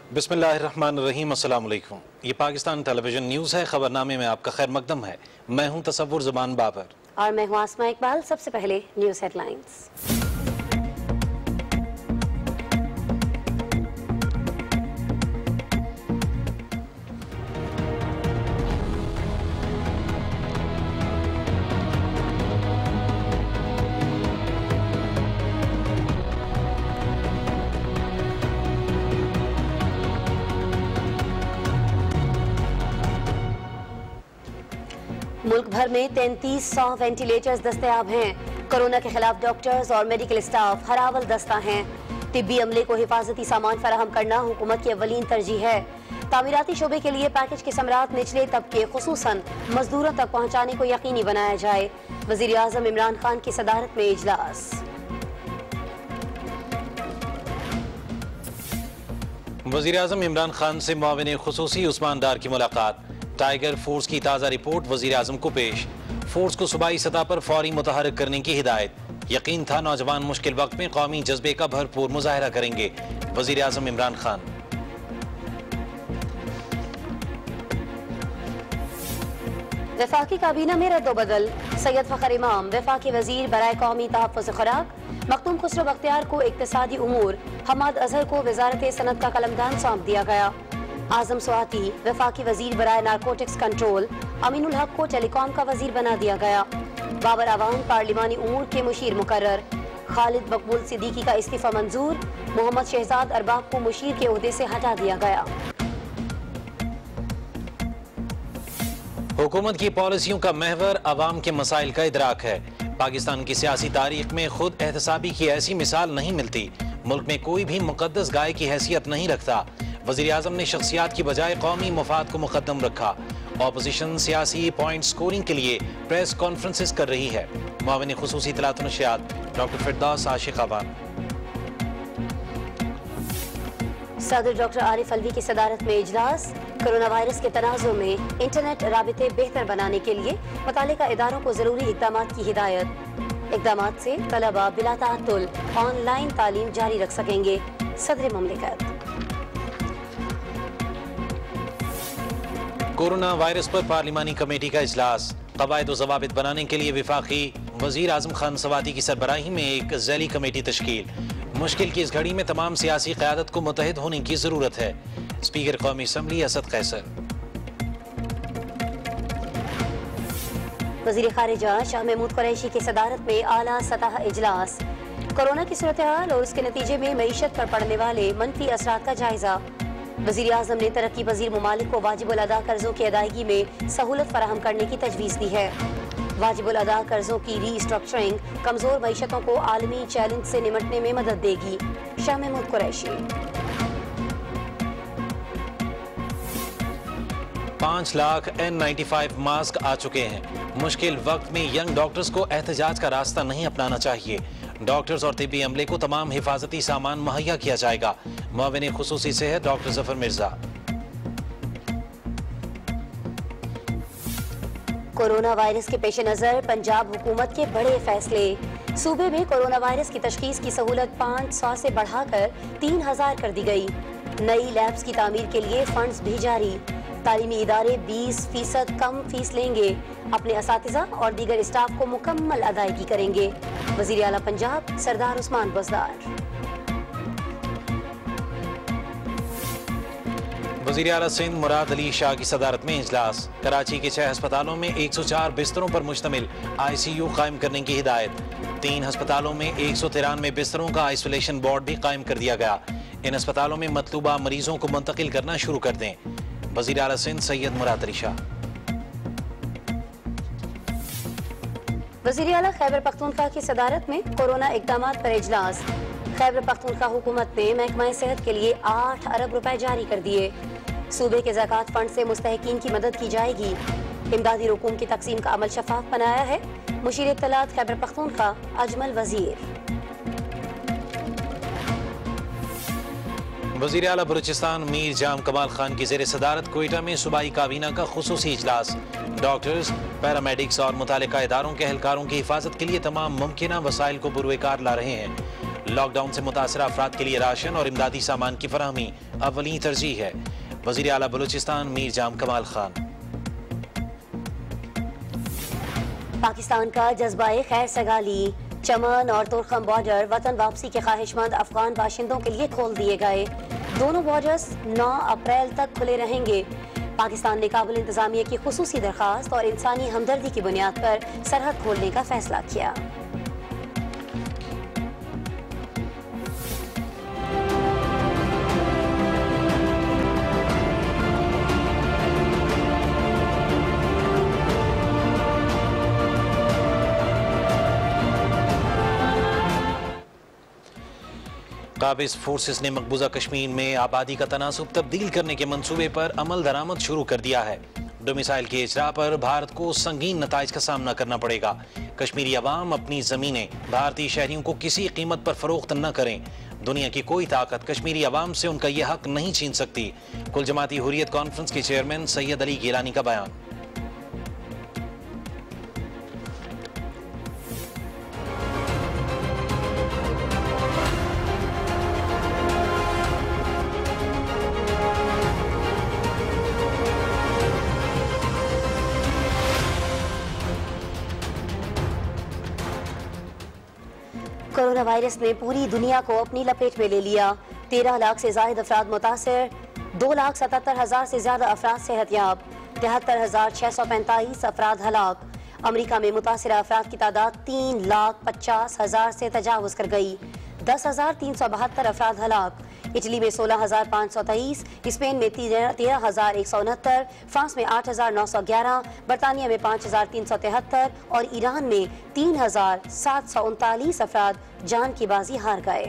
बिस्मिल्लाहिर्रहमानिर्रहीम, अस्सलाम वालेकुम। ये पाकिस्तान टेलीविजन न्यूज़ है। खबरनामे में आपका खैर मकदम है। मैं हूं तसव्वुर ज़ुबान बाबर और मैं हूं आसमा इकबाल। सबसे पहले न्यूज़ हेडलाइंस। मुल्क भर में 3300 वेंटिलेटर्स दस्तयाब हैं। कोरोना के खिलाफ डॉक्टर्स और मेडिकल स्टाफ हरावल दस्ता हैं। तिब्बी अमले को हिफाजती सामान फराहम करना हुकूमत की अव्वलीन तरजीह है। तामीराती शोबे के लिए पैकेज के समरात निचले तबके खुसूसन मजदूरों तक पहुँचाने को यकीनी बनाया जाए। वज़ीर आज़म इमरान खान की सदारत में इजलास। वज़ीर आज़म इमरान खान से मुआविन खुसूसी उस्मान डार की मुलाकात। टाइगर फोर्स की ताज़ा रिपोर्ट वज़ीर आज़म को पेश। फोर्स को सूबाई सतह पर फौरी मुतहर्रिक करने की हिदायत। यकीन था नौजवान मुश्किल वक्त में कौमी जज्बे का भरपूर मुजाहरा करेंगे। वज़ीर आज़म इमरान खान। वफाकी काबीना में रद्दोबदल। सैयद फ़खर इमाम वफाकी वज़ीर बराए कौमी तहफ़्फ़ुज़ खुराक। मखदूम खुसरो बख्तियार को इक्तिसादी उमूर। हमाद अजहर को वज़ारत सनत का कलमदान सौंप दिया गया। आज़म स्वाति वफाकी वज़ीर बराए नारकोटिक्स कंट्रोल। अमीनुल हक को टेलीकॉम का वज़ीर बना दिया गया। बाबर अवान पार्लिमानी उमूर के मुशीर मुकर्रर। खालिद मकबूल सिद्दीकी का इस्तीफ़ा मंजूर। मोहम्मद शहजाद अरबाब को मुशीर के ओहदे से हटा दिया गया। हुकूमत की पॉलिसियों का महवर अवाम के मसाइल का इदराक है। पाकिस्तान की सियासी तारीख में खुद एहतसाबी की ऐसी मिसाल नहीं मिलती। मुल्क में कोई भी मुकद्दस गाय की हैसियत नहीं रखता। वज़ीर आज़म ने शख्सियात की बजाय कौमी मफाद को मुकद्दम रखा। ऑपोजिशन सियासी पॉइंट स्कोरिंग के लिए प्रेस कॉन्फ्रेंसेस कर रही है। मुआविन खुसूसी इत्तलात व नशियात डॉक्टर फिरदौस आशिक अवान। सदर डॉक्टर आरिफ अलवी की सदारत में इजलास। कोरोना वायरस के तनाज़ुर में इंटरनेट राबिते बेहतर बनाने के लिए मुतालिका इदारों को जरूरी इक़दाम की हिदायत। इक़दाम से तलबा बिला ताअत्तुल ऑनलाइन तालीम जारी रख सकेंगे। सदर ममलिकत। कोरोना वायरस पर पार्लिमानी कमेटी का इजलास। कवायद व ज़वाबित बनाने के लिए वफाकी वज़ीर आज़म खान सवाती की सरबराही में एक ज़ैली कमेटी तश्कील। मुश्किल की इस घड़ी में तमाम सियासी क़यादत को मुत्तहिद होने की ज़रूरत है। स्पीकर कौमी असम्बली असद कैसर। वज़ीर ख़ारिजा शाह महमूद कुरैशी की सदारत में आला सतह इजलास। कोरोना की सूरत हाल और उसके नतीजे में मईशत पर पड़ने वाले मनफी असरात का जायजा। वज़ीर आज़म ने तरक्की पजीर ममालिक को वाजिबुल अदा कर्जों की अदायगी में सहूलत फराहम करने की तजवीज़ दी है। वाजिबुल अदा कर्जों की रीस्ट्रक्चरिंग कमज़ोर मईशतों को आलमी चैलेंज से निमटने में मदद देगी। शाह महमूद कुरैशी। 5 लाख N95 मास्क आ चुके हैं। मुश्किल वक्त में यंग डॉक्टर्स को एहतजाज का रास्ता नहीं अपनाना चाहिए। डॉक्टर्स और तिब्बी अमले को तमाम हिफाजती सामान मुहैया किया जाएगा। मुआविन खुसूसी सेहत doctor Zafar Mirza. Corona virus के पेश नज़र पंजाब हुकूमत के बड़े फैसले। सूबे में कोरोना वायरस की तशखीस की सहूलत 500 से बढ़ाकर 3000 कर दी गई। नई लैब्स की तामीर के लिए फंड्स भी जारी। तालीमी इदारे 20% कम फीस लेंगे। अपने असातिज़ा और दीगर स्टाफ को मुकम्मल अदायगी करेंगे। वज़ीर आला पंजाब सरदार उस्मान बुज़दार। वज़ीर आला सिंध मुराद अली शाह की सदारत में इजलास। कराची के 6 अस्पतालों में 104 बिस्तरों पर मुश्तमिल ICU कायम करने की हिदायत। 3 अस्पतालों में 193 बिस्तरों का आइसोलेशन वार्ड भी कायम कर दिया गया। इन अस्पतालों में मतलूबा मरीजों को मुंतकिल करना शुरू कर दें। वज़ीर आला सिंध सैयद मुराद अली शाह। वज़ीर आला खैबर पख्तूनख्वा की सदारत में कोरोना इक़दाम पर इजलास। खैबर पख्तूनख्वा हुकूमत ने महकमा सेहत के लिए 8 अरब रुपए जारी कर दिए। सूबे के ज़कात फंड से मुस्तहिकीन की मदद की जाएगी। इमदादी रकूम की तकसीम का अमल शफाफ बनाया है। मुशीर इत्तलात खैबर पख्तूनख्वा अजमल वज़ीर। वज़ीर आला बलूचिस्तान मीर जाम कमाल खान की ज़ेर सदारत कोयटा में सूबाई काबीना का खुसूसी इजलास। डॉक्टर्स, पैरामेडिक्स और मुतालिका इदारों के एहलकारों की हिफाजत के लिए तमाम मुमकिना वसाइल को पुरवेकार ला रहे हैं। लॉकडाउन से मुतासर अफराद के लिए राशन और इमदादी सामान की फराहमी अव्वली तरजीह है। वज़ीर आला बलूचिस्तान मीर जाम कमाल खान। पाकिस्तान का जज्बाए खैर सगाली, चमन और तुरखम बॉर्डर वतन वापसी के ख्वाहिशमंद अफगान बाशिंदों के लिए खोल दिए गए। दोनों बॉर्डर्स 9 अप्रैल तक खुले रहेंगे। पाकिस्तान ने काबुल इंतजामिया की खुसूसी दरखास्त और इंसानी हमदर्दी की बुनियाद पर सरहद खोलने का फैसला किया। काबिज फोर्सेस ने मकबूजा कश्मीर में आबादी का तनासुब तब्दील करने के मंसूबे पर अमल दरामद शुरू कर दिया है। डोमिसाइल के इजरा पर भारत को संगीन नताइज का सामना करना पड़ेगा। कश्मीरी अवाम अपनी जमीनें भारतीय शहरियों को किसी कीमत पर फरोख्त न करें। दुनिया की कोई ताकत कश्मीरी अवाम से उनका यह हक नहीं छीन सकती। कुल जमाती हुर्रियत कॉन्फ्रेंस के चेयरमैन सैयद अली गिलानी का बयान। कोरोना वायरस ने पूरी दुनिया को अपनी लपेट में ले लिया। 13 लाख से ज्यादा अफराद मुतासिर, 2,77,000 से ज्यादा अफराद सेहतयाब, 73,645 अफराद हलाक। अमरीका में मुतासिर अफराद की तादाद 3,50,000 से तजावुज कर गई। 10,372 अफराद हलाक। इटली में 16,523, स्पेन में 13,169, फ्रांस में 8,911, बरतानिया में 5,373 और ईरान में 3,739 अफराद जान की बाजी हार गए।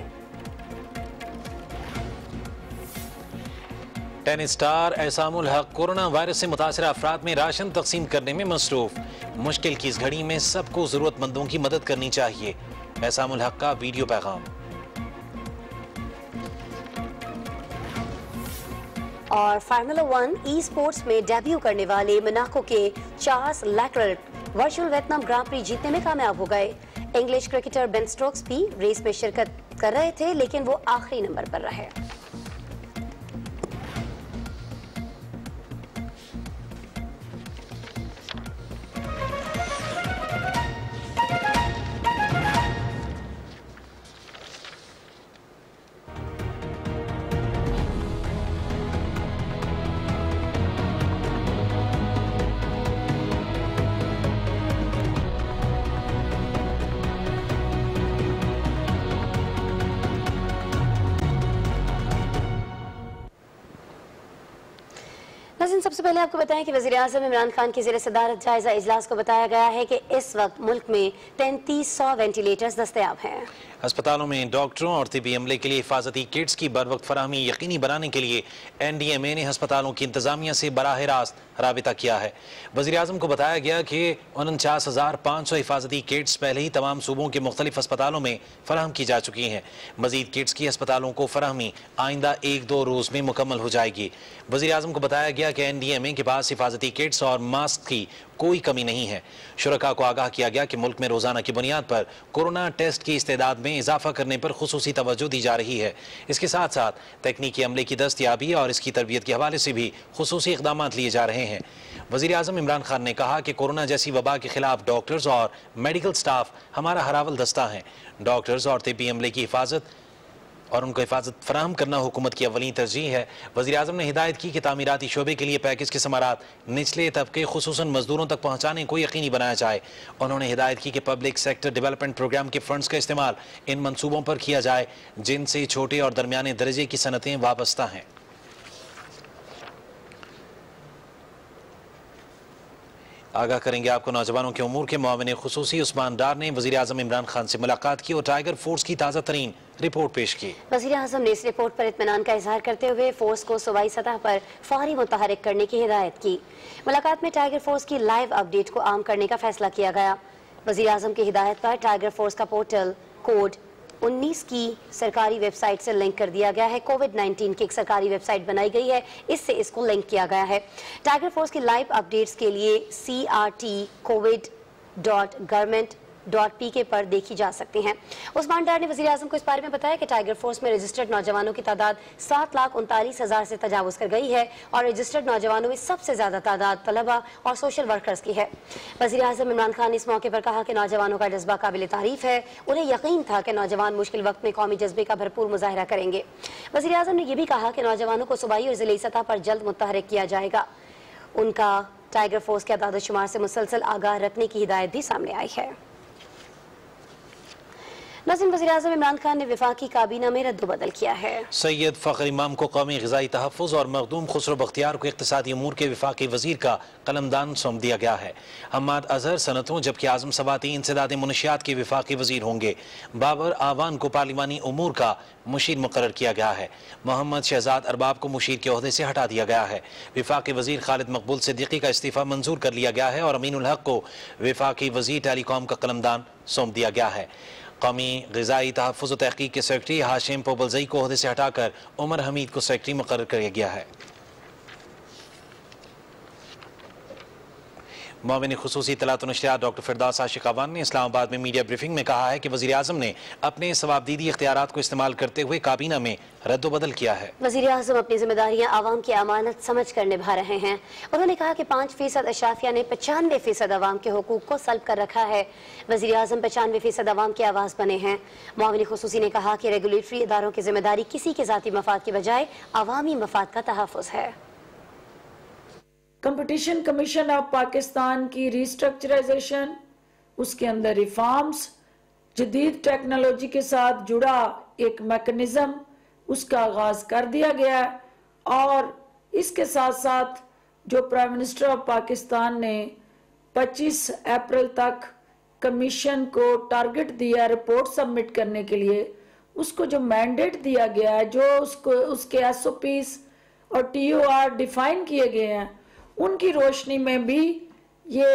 टेनिस स्टार एहसामुल हक कोरोना वायरस से मुतासर अफराद में राशन तकसीम करने में मसरूफ। मुश्किल की इस घड़ी में सबको जरूरतमंदों की मदद करनी चाहिए। एहसामुल हक का वीडियो पैगाम। और फार्मूला 1 ई स्पोर्ट्स में डेब्यू करने वाले मोनाको के Charles Leclerc virtual Vietnam grand prix जीतने में कामयाब हो गए। इंग्लिश क्रिकेटर बेन स्टोक्स भी रेस में शिरकत कर रहे थे, लेकिन वो आखिरी नंबर पर रहे। नाज़रीन, सबसे पहले आपको बताएं कि वज़ीर-ए-आज़म इमरान खान की ज़ेर सदारत जायजा इजलास को बताया गया है कि इस वक्त मुल्क में 3300 वेंटिलेटर्स दस्तयाब हैं। अस्पतालों में डॉक्टरों और तिबी अमले के लिए हिफाजती किट्स की बर वक्त फराहमी यकीनी बनाने के लिए NDMA ने अस्पतालों की इंतजामिया से बराह रास्त राबिता किया है। वज़ीर-ए-आज़म को बताया गया कि 49,500 हिफाजती किट्स पहले ही तमाम सूबों के मुख्तलिफ अस्पतालों में फराहम की जा चुकी हैं। मजीद किट्स की अस्पतालों को फराहमी आइंदा 1-2 रोज़ में मुकम्मल हो जाएगी। वज़ीर-ए-आज़म को बताया गया कि NDMA के पास हिफाजती किट्स और मास्क की कोई कमी नहीं है। शुरका को आगाह किया गया कि मुल्क में रोजाना की बुनियाद पर कोरोना टेस्ट की इस्तेदाद में इजाफा करने पर खुसूसी तवज्जो दी जा रही है। इसके साथ साथ तकनीकी अमले की दस्तयाबी और इसकी तरबियत के हवाले से भी खुसूसी इक़दाम लिए जा रहे हैं। वज़ीर-ए-आज़म इमरान खान ने कहा कि कोरोना जैसी वबा के खिलाफ डॉक्टर्स और मेडिकल स्टाफ हमारा हरावल दस्ता है। डॉक्टर्स और तिब्बी अमले की हिफाजत और उनको हिफाजत फराहम करना हुकूमत की अव्वली तरजीह है। वज़ीर-ए-आज़म ने हिदायत की कि तामीराती शोबे के लिए पैकेज के समारात निचले तबके खुसूसन मजदूरों तक पहुँचाने को यकीनी बनाया जाए। उन्होंने हिदायत की कि पब्लिक सेक्टर डेवलपमेंट प्रोग्राम के फंड्स का इस्तेमाल इन मनसूबों पर किया जाए जिनसे छोटे और दरमियाने दर्जे की सनतें वाबस्ता हैं। आगाह करेंगे आपको नौजवानों के उमूर के मुआविन खुसूसी उस्मान डार ने वज़ीर-ए-आज़म इमरान खान से मुलाकात की और टाइगर फोर्स की ताज़ा तरीन रिपोर्ट पेश की। वज़ीर-ए-आज़म ने इस रिपोर्ट पर इत्मीनान का इजहार करते हुए फोर्स को सूबाई सतह पर फौरी मुतहरिक करने की हिदायत की। मुलाकात में टाइगर फोर्स की लाइव अपडेट को आम करने का फैसला किया गया। वज़ीर-ए-आज़म की हिदायत पर टाइगर फोर्स का पोर्टल कोड 19 की सरकारी वेबसाइट से लिंक कर दिया गया है। कोविड-19 की एक सरकारी वेबसाइट बनाई गई है, इससे इसको लिंक किया गया है। टाइगर फोर्स की लाइव अपडेट्स के लिए CRT covid.government www.tigerawards.pk पर देखी जा सकती हैं। उस्मान डार ने वज़ीर-ए-आज़म को इस बारे में बताया कि टाइगर फोर्स में रजिस्टर्ड नौजवानों की तादाद 7,39,000 से तजावुज कर गई है और रजिस्टर्ड नौजवानों में सबसे ज्यादा तादाद तलबा और सोशल वर्कर्स की है। वज़ीर-ए-आज़म इमरान खान ने इस मौके पर कहा कि नौजवानों का जज्बा काबिल तारीफ है। उन्हें यकीन था कि नौजवान मुश्किल वक्त में कौमी जज्बे का भरपूर मुजाहिरा करेंगे। वज़ीर-ए-आज़म ने यह भी कहा कि नौजवानों को सूबाई और ज़िली सतह पर जल्द मुतहरिक किया जाएगा। उनका टाइगर फोर्स के अदाद शुमार से मुसलसल आगाह रखने की हिदायत भी सामने आई है। नाज़रीन, वज़ीर-ए-आज़म इमरान खान ने वफाकी काबीना में रद्द-ओ-बदल किया है। सैयद फ़ख्र इमाम को कौमी ग़िज़ाई तहफ़्फ़ुज़ और मखदूम खुसरो बख्तियार को इक़्तिसादी अमूर के वफाकी वज़ीर का कलमदान सौंप दिया गया है। हम्माद अज़हर सनतों जबकि आज़म सवाती इंसदाद मुनशियात के वफाकी वज़ीर होंगे। बाबर आवान को पार्लिमानी अमूर का मुशीर मुक़र्रर किया गया है। मोहम्मद शहजाद अरबाब को मुशीर के ओहदे से हटा दिया गया है। वफाकी वज़ीर खालिद मकबूल सिद्दीकी का इस्तीफ़ा मंजूर कर लिया गया है और अमीनुल हक को वफाकी वज़ीर टेलीकॉम का कलमदान सौंप दिया गया है। कौमी ग़िज़ाई तहफ़्फ़ुज़ व तहक़ीक़ के सेक्रेटरी हाशिम पोबलज़ई को ओहदे से हटाकर उमर हमीद को सेक्रेटरी मुक़र्रर किया गया है। मुआविन खुसूसी इत्तलात व नशरियात डॉक्टर फिरदौस आशिक अवान ने इस्लामाबाद में मीडिया ब्रीफिंग में कहा है कि वज़ीर-ए-आज़म ने अपने सवाबदीदी इख्तियारात को इस्तेमाल करते हुए काबीना में रद्द-ओ-बदल किया है। वज़ीर-ए-आज़म अपनी जिम्मेदारियां आवाम की अमानत समझ कर निभा रहे हैं। उन्होंने कहा कि 5% अशराफिया ने 95% अवाम के हुकूक को सल्ब कर रखा है। वज़ीर-ए-आज़म 95% अवाम की आवाज़ बने हैं। मुआविन खुसूसी ने कहा कि रेगुलेटरी इदारों की जिम्मेदारी किसी के ज़ाती मफाद की बजाय अवामी मफाद का तहफ़्फ़ुज़ है। कंपटीशन कमीशन ऑफ पाकिस्तान की रिस्ट्रक्चराइजेशन, उसके अंदर रिफॉर्म्स, जदीद टेक्नोलॉजी के साथ जुड़ा एक मैकेनिज्म, उसका आगाज कर दिया गया और इसके साथ साथ जो प्राइम मिनिस्टर ऑफ पाकिस्तान ने 25 अप्रैल तक कमीशन को टारगेट दिया रिपोर्ट सबमिट करने के लिए, उसको जो मैंडेट दिया गया है, जो उसको उसके SOPs और TOR डिफाइन किए गए हैं, उनकी रोशनी में भी ये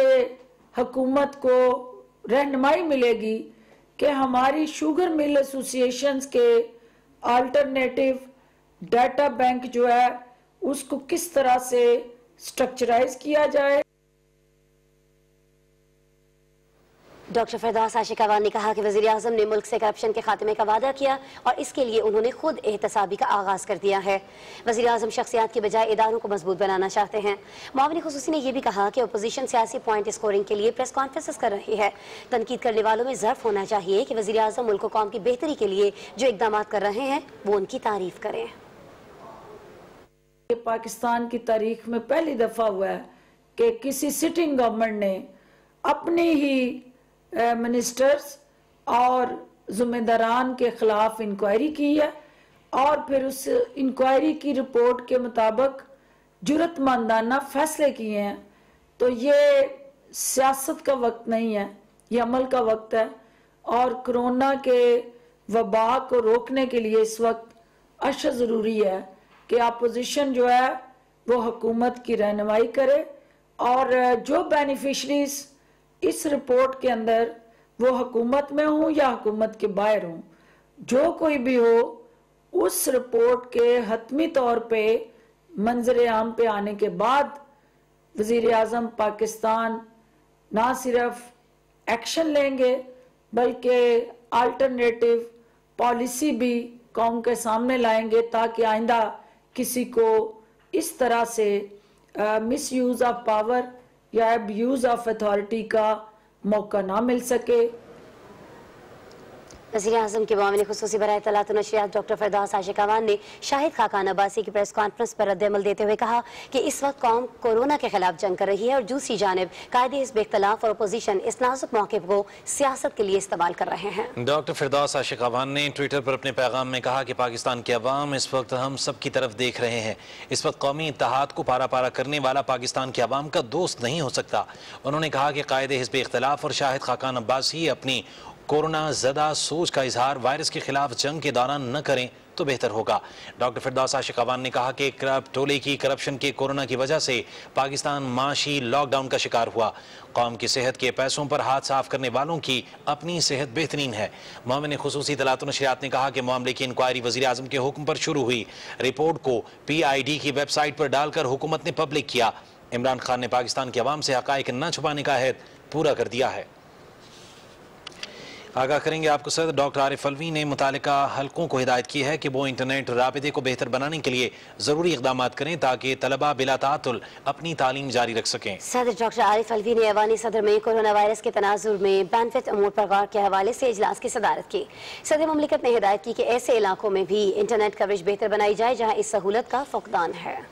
हुकूमत को रहनुमाई मिलेगी कि हमारी शुगर मिल एसोसिएशंस के अल्टरनेटिव डाटा बैंक जो है उसको किस तरह से स्ट्रक्चराइज किया जाए। डॉक्टर फिरदौस आशिक अवान ने कहा कि वज़ीर-ए-आज़म ने मुल्क से करप्शन के खात्मे का वादा किया और इसके लिए उन्होंने खुद एहतसाबी का आगाज कर दिया है। वज़ीर-ए-आज़म शख्सियात के बजाय इदारों को मजबूत बनाना चाहते हैं। मुआविन खुसूसी ने यह भी कहा कि अपोजिशन सियासी पॉइंट स्कोरिंग के लिए प्रेस कॉन्फ्रेंसेस कर रही है। तनकीद करने वालों में ज़र्फ होना चाहिए कि वज़ीर-ए-आज़म मुल्क कौम की बेहतरी के लिए जो इकदाम कर रहे हैं वो उनकी तारीफ करें। पाकिस्तान की तारीख में पहली दफा हुआ है कि किसी सिटिंग गवर्नमेंट ने अपनी ही मिनिस्टर्स और जुम्मेदारान के खिलाफ इंक्वायरी की है और फिर उस इंक्वायरी की रिपोर्ट के मुताबिक जुर्रतमंदाना फैसले किए हैं। तो ये सियासत का वक्त नहीं है, ये अमल का वक्त है और कोरोना के वबा को रोकने के लिए इस वक्त अशद ज़रूरी है कि अपोजिशन जो है वो हुकूमत की रहनुमाई करे और जो बेनिफिशरीज इस रिपोर्ट के अंदर वो हुकूमत में हूँ या हुकूमत के बाहर हूँ, जो कोई भी हो, उस रिपोर्ट के हतमी तौर पे मंजर आम पे आने के बाद वज़ीर-ए-आज़म पाकिस्तान ना सिर्फ एक्शन लेंगे बल्कि अल्टरनेटिव पॉलिसी भी कौम के सामने लाएंगे ताकि आइंदा किसी को इस तरह से मिसयूज ऑफ पावर या अब्यूज ऑफ अथॉरिटी का मौका ना मिल सके। वज़ीर-ए-आज़म के मुआविन खुसूसी बराए इत्तलात व नशरियात डॉक्टर फिरदौस आशिक अवान ने शाहिद खाकान अब्बासी की प्रेस कॉन्फ्रेंस पर रद्द-ए-अमल देते हुए कहा कि इस वक्त कौम कोरोना के खिलाफ जंग कर रही है और दूसरी जानिब कायदे हिज़्ब इख्तिलाफ और अपोजिशन इस नाजुक मौके को सियासत के लिए इस्तेमाल कर रहे हैं। डॉक्टर फिरदौस आशिक अवान ने ट्विटर पर अपने पैगाम में कहा कि पाकिस्तान के अवाम इस वक्त हम सब की तरफ देख रहे हैं। इस वक्त कौमी इत्तेहाद को पारा पारा करने वाला पाकिस्तान के अवाम का दोस्त नहीं हो सकता। उन्होंने कहा कि कायदे हिज़्ब इख्तिलाफ और शाहिद खाकान अब्बासी अपनी कोरोना ज़दा सोच का इजहार वायरस के खिलाफ जंग के दौरान न करें तो बेहतर होगा। डॉक्टर फिरदौस आशिक अवान ने कहा कि टोले की करप्शन के कोरोना की वजह से पाकिस्तान माशी लॉकडाउन का शिकार हुआ। कौम की सेहत के पैसों पर हाथ साफ करने वालों की अपनी सेहत बेहतरीन है। मुआविन खुसूसी इत्तलात व नशरियात ने कहा कि मामले की इंक्वायरी वज़ीर-ए-आज़म के हुक्म पर शुरू हुई। रिपोर्ट को PID की वेबसाइट पर डालकर हुकूमत ने पब्लिक किया। इमरान खान ने पाकिस्तान के अवाम से हक़ाइक़ न छुपाने का अहद पूरा कर दिया है। आगाह करेंगे आपको सर। डॉक्टर आरिफ अलवी ने मुतालिका हलकों को हिदायत की है कि वो इंटरनेट राबिते को बेहतर बनाने के लिए जरूरी इकदाम करें ताकि तलबा बिला तातुल अपनी तालीम जारी रख सकें। सदर डॉक्टर आरिफ अलवी ने ऐवानी सदर में कोरोना वायरस के तनाजुर में बेनिफिट अमूर पर गौर के हवाले से इजलास की सदारत की। सदर मुमलिकत ने हिदायत की कि ऐसे इलाकों में भी इंटरनेट कवरेज बेहतर बनाई जाए जहाँ इस सहूलत का फुकदान है।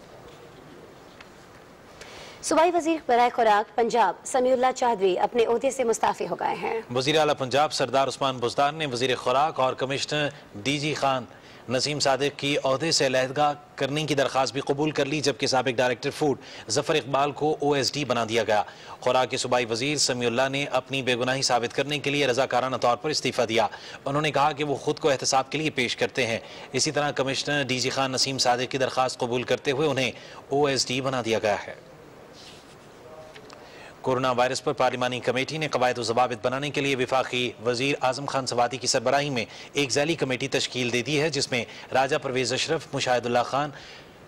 सूबाई वजीर बराए खुराक पंजाब समीउल्लाह चौधरी अपने ओहदे से मुस्ताफी हो गए हैं। वजीर आला पंजाब सरदार उस्मान बुज़दार ने वजीर खुराक और कमिश्नर डीजी खान नसीम सादिक की ओहदे से अलहदगा करने की दरख्वास्त भी कबूल कर ली, जबकि साबिक डायरेक्टर फूड जफर इकबाल को OSD बना दिया गया। खुराक के सूबाई वजीर समीउल्लाह ने अपनी बेगुनाही साबित करने के लिए रजाकाराना तौर पर इस्तीफा दिया। उन्होंने कहा कि वो खुद को एहतसाब के लिए पेश करते हैं। इसी तरह कमिश्नर डीजी खान नसीम सादिक की दरख्वास्त कबूल करते हुए उन्हें OSD बना दिया गया है। कोरोना वायरस पर पार्लिमानी कमेटी ने कवायद व ज़वाबित बनाने के लिए वफाकी वजीर आजम खान सवाती की सरबराही में एक ज़ैली कमेटी तश्कील दे दी है, जिसमें राजा परवेज अशरफ, मुशाहिदुल्लाह खान,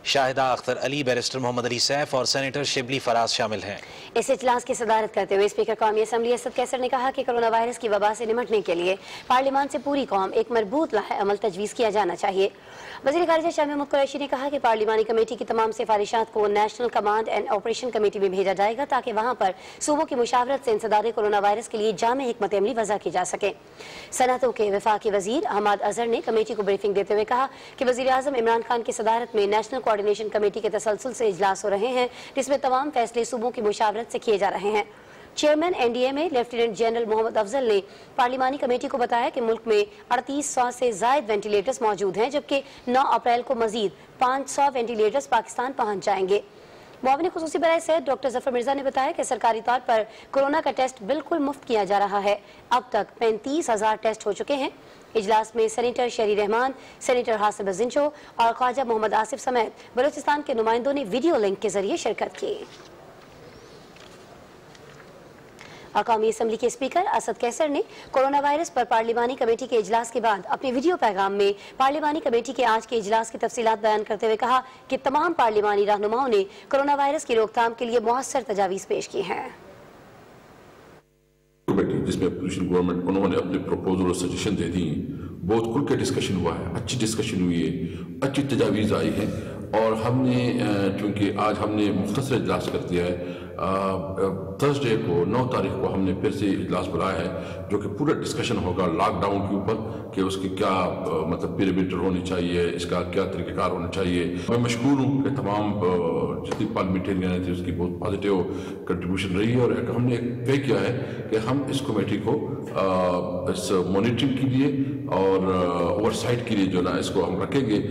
शाहिदा अख्तर अली, बैरिस्टर मोहम्मद अली सैफ और सेनेटर शिबली फराज शामिल हैं। इस इजलास की सदारत करते हुए स्पीकर कौमी असम्बली असद कैसर ने कहा कि कोरोना वायरस की वबा से निपटने के लिए पार्लियामान से पूरी कौम एक मरबूत लाहे अमल तजवीज़ किया जाना चाहिए। वज़ीर ख़ारिजा शाह महमूद कुरैशी ने कहा कि पार्लिमानी कमेटी की तमाम सिफारिशात को national command and operation committee में भेजा जाएगा ताकि वहाँ पर सूबों की मुशावरत से इंसदाद कोरोना वायरस के लिए जामे हिकमत अमली वज़ा की जा सके। सनअतों के वफाकी वज़ीर हमाद अजहर ने कमेटी को ब्रीफिंग देते हुए कहा कि वज़ीर आज़म इमरान खान की सदारत में नेशनल कोऑर्डिनेशन कमेटी के तसलसल से इजलास हो रहे हैं, जिसमें तमाम फैसले सूबों की मुशावरत से किए जा रहे हैं। चेयरमैन NDA में लेफ्टिनेंट जनरल मोहम्मद अफजल ने पार्लिमानी कमेटी को बताया कि मुल्क में 3800 से जायद वेंटिलेटर्स मौजूद हैं, जबकि 9 अप्रैल को मजीद 500 वेंटिलेटर्स पाकिस्तान पहुंच जाएंगे। मुआविन खुसूसी बराए सेहत डॉक्टर जफर मिर्जा ने बताया कि सरकारी तौर पर कोरोना का टेस्ट बिल्कुल मुफ्त किया जा रहा है। अब तक 35,000 टेस्ट हो चुके हैं। इजलास में सेनेटर शरी रहमान, सेनेटर हासिब जिंचो और ख्वाजा मोहम्मद आसिफ समेत बलूचिस्तान के नुमाइंदों ने वीडियो लिंक के जरिए शिरकत की। और कौमी असम्बली के स्पीकर असद कैसर ने कोरोना वायरस पर पार्लिमानी कमेटी के इजलास के बाद अपने वीडियो पैगाम में पार्लिमानी कमेटी के आज के इजलास की तफसीलात बयान करते हुए कहा कि तमाम पार्लिमानी रहनुमाओं ने कोरोना वायरस की रोकथाम के लिए मुअस्सर तजावीज़ पेश की हैं। कमेटी जिसमें अपोजिशन गवर्नमेंट उन्होंने अपने प्रपोजल और सजेशन दे दी, बहुत खुल के डिस्कशन हुआ है, अच्छी डिस्कशन हुई है, अच्छी तजावीज़ आई है। और हमने चूँकि आज हमने मुख्तसर इजलास कर दिया है, थर्सडे को 9 तारीख को हमने फिर से इजलास बुलाया है, जो कि पूरा डिस्कशन होगा लॉकडाउन के ऊपर कि उसकी क्या मतलब पीरियड होनी चाहिए, इसका क्या तरीक़ाकार होना चाहिए। मैं मशकूर हूँ कि तमाम जितनी पार्लियामेंटेरियन थी उसकी बहुत पॉजिटिव कंट्रीब्यूशन रही है। और हमने तय किया है कि हम इस कमेटी को इस मॉनिटरिंग के लिए और ओवरसाइट के लिए जो ना इसको हम रखेंगे।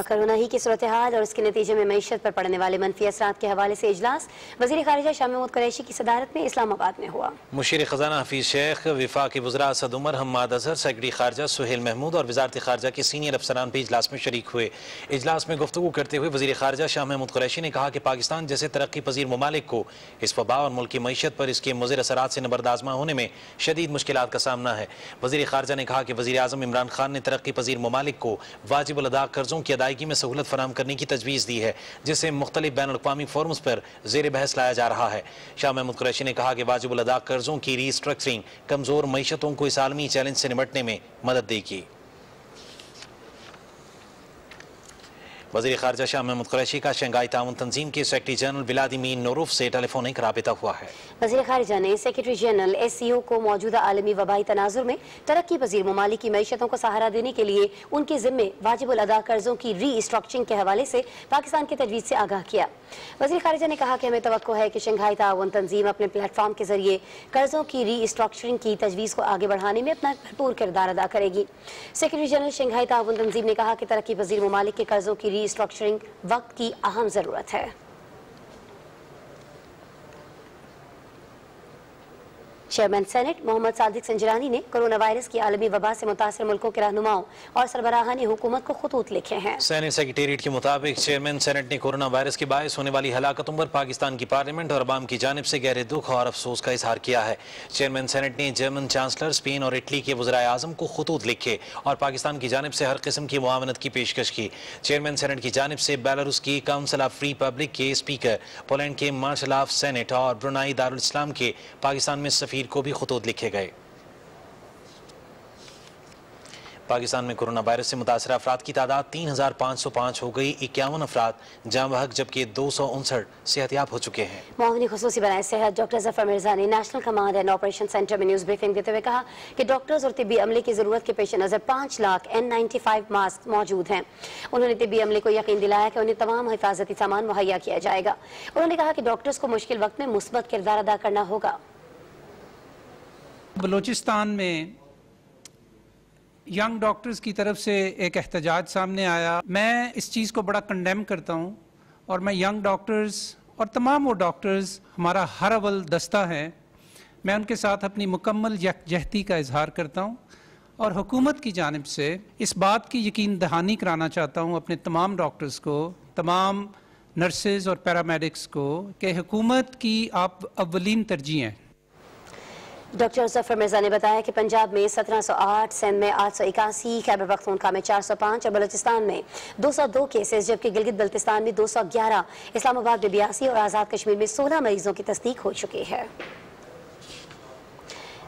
कोरोना ही की सूरत हाल और उसके नतीजे में मईशत पर पड़ने वाले मनफी असरात के हवाले से इजलास वज़ीर ख़ारिजा शाह महमूद कुरैशी की सदारत में इस्लामाबाद में हुआ। मुशीर ख़ज़ाना हफीज़ शेख, वफाकी वज़रा असद उमर, हम्माद अजहर, सेक्रेटरी ख़ारिजा सुहेल महमूद और वज़ारत ख़ारिजा के सीनियर अफसरान भी इजलास में शरीक हुए। इजलास में गुफ्तगू करते हुए वज़ीर ख़ारिजा शाह महमूद कुरैशी ने कहा कि पाकिस्तान जैसे तरक्की पजीर ममालिक को इस वबा और मुल्क की मईशत पर इसके मुज़िर असरात से नबरदाज़मा होने में शदीद मुश्किलात का सामना है। वज़ीर ख़ारिजा ने कहा कि वज़ीर आज़म इमरान खान ने तरक्की पजीर ममालिक को वाजिब अदा कर्ज़ों की अदायगी में सहूलत करने की तजवीज़ दी है, जिसे मुख्तलिफ बैनुल अक़वामी फोरम्स पर ज़ेर बहस लाया जा रहा है। शाह महमूद कुरैशी ने कहा कि वाजिबुल अदा कर्ज़ों की रीस्ट्रक्चरिंग कमज़ोर मईशतों को इस आलमी चैलेंज से निपटने में मदद देगी। वज़ीर ख़ारिजा शाह महमूद कुरैशी का शंघाई ताउन तंजीम के सेक्रेटरी जनरल व्लादिमीर नोरोफ से टेलीफोनिक राबिता हुआ है। वज़ीर ख़ारिजा ने सेक्रेटरी जनरल SCO को मौजूदा आलमी वबाई तनाजुर में तरक्की पजीर ममालिक की मईशतों को सहारा देने के लिए उनके ज़िम्मे वाजिबुल अदा कर्ज़ों की रीस्ट्रक्चरिंग के हवाले से पाकिस्तान की तजवीज़ से आगाह किया। वज़ीर ख़ारिजा ने कहा कि हमें तवक्को है कि शंघाई ताउन तंजीम अपने प्लेटफॉर्म के जरिए कर्ज़ों की रीस्ट्रक्चरिंग की तजवीज़ को आगे बढ़ाने में अपना भरपूर किरदार अदा करेगी। सेक्रेटरी जनरल शंघाई ताउन तंजीम ने कहा कि तरक्की पजीर ममालिक के कर्ज़ों की रीस्ट्रक्चरिंग वक्त की अहम जरूरत है। चेयरमैन सेनेट मोहम्मद सादिक संजरानी ने कोरोना वायरस की आलमी वबा से मुतासर मुल्कों के रहनुमाओं और सरबराहान हुकूमत को खुतूत लिखे हैं। सेनेट सेक्रेटेरिएट के मुताबिक चेयरमैन सेनेट ने कोरोना वायरस के बायस होने वाली हलाकतों पर पाकिस्तान की पार्लियामेंट और अवाम की जानिब से गहरे दुख और अफसोस का इजहार किया है। चेयरमैन सेनेट ने जर्मन चांसलर, स्पेन और इटली के वज़राए आज़म को खुतूत लिखे और पाकिस्तान की जानिब से हर किस्म की मुआवनत की पेशकश की। चेयरमैन सेनेट की जानिब से बेलारूस की काउंसिल ऑफ फ्री पब्लिक के स्पीकर, पोलैंड के मार्शल ऑफ सेनेट और ब्रुनाई दारुल इस्लाम के पाकिस्तान में सफीर तकरीर को भी खतूत लिखे गए। पाकिस्तान में कोरोना वायरस से मुतासर अफराद की तादाद 3505 हो गई। 51 अफराद जाँ बहक जबकि 259 सेहतियाब हो चुके हैं। मामूली खुसूसी बनाए सेहत डॉक्टर जफर मिर्जा ने national command and operation centre में न्यूज़ ब्रीफिंग देते हुए कहा कि डॉक्टर्स और तिब्बी अमले की जरूरत के पेश नज़र 5 लाख N95 मास्क मौजूद हैं। उन्होंने तिब्बी अमले को यकीन दिलाया कि उन्हें तमाम हिफाजती सामान मुहैया किया जाएगा। उन्होंने कहा कि डॉक्टर्स को मुश्किल वक्त में मुस्बत किरदार अदा करना होगा। बलूचिस्तान में यंग डॉक्टर्स की तरफ से एक एहतजाज सामने आया। मैं इस चीज़ को बड़ा कंडेम करता हूँ और मैं यंग डॉक्टर्स और तमाम वो डॉक्टर्स हमारा हर अव्वल दस्ता है, मैं उनके साथ अपनी मुकम्मल यकजहती का इजहार करता हूँ और हुकूमत की जानिब से इस बात की यकीन दहानी कराना चाहता हूँ अपने तमाम डॉक्टर्स को, तमाम नर्सेज और पैरामेडिक्स को कि हुकूमत की आप अव्वलीन तरजीह हैं। डॉक्टर जफर मिर्जा ने बताया कि पंजाब में 1708, सिंध में 881, खैबर पख्तूनख्वा में 405 और बलूचिस्तान में 202 केसेस, जबकि गिलगित बल्तिस्तान में 211, इस्लामाबाद में 82 और आज़ाद कश्मीर में 16 मरीजों की तस्दीक हो चुकी है।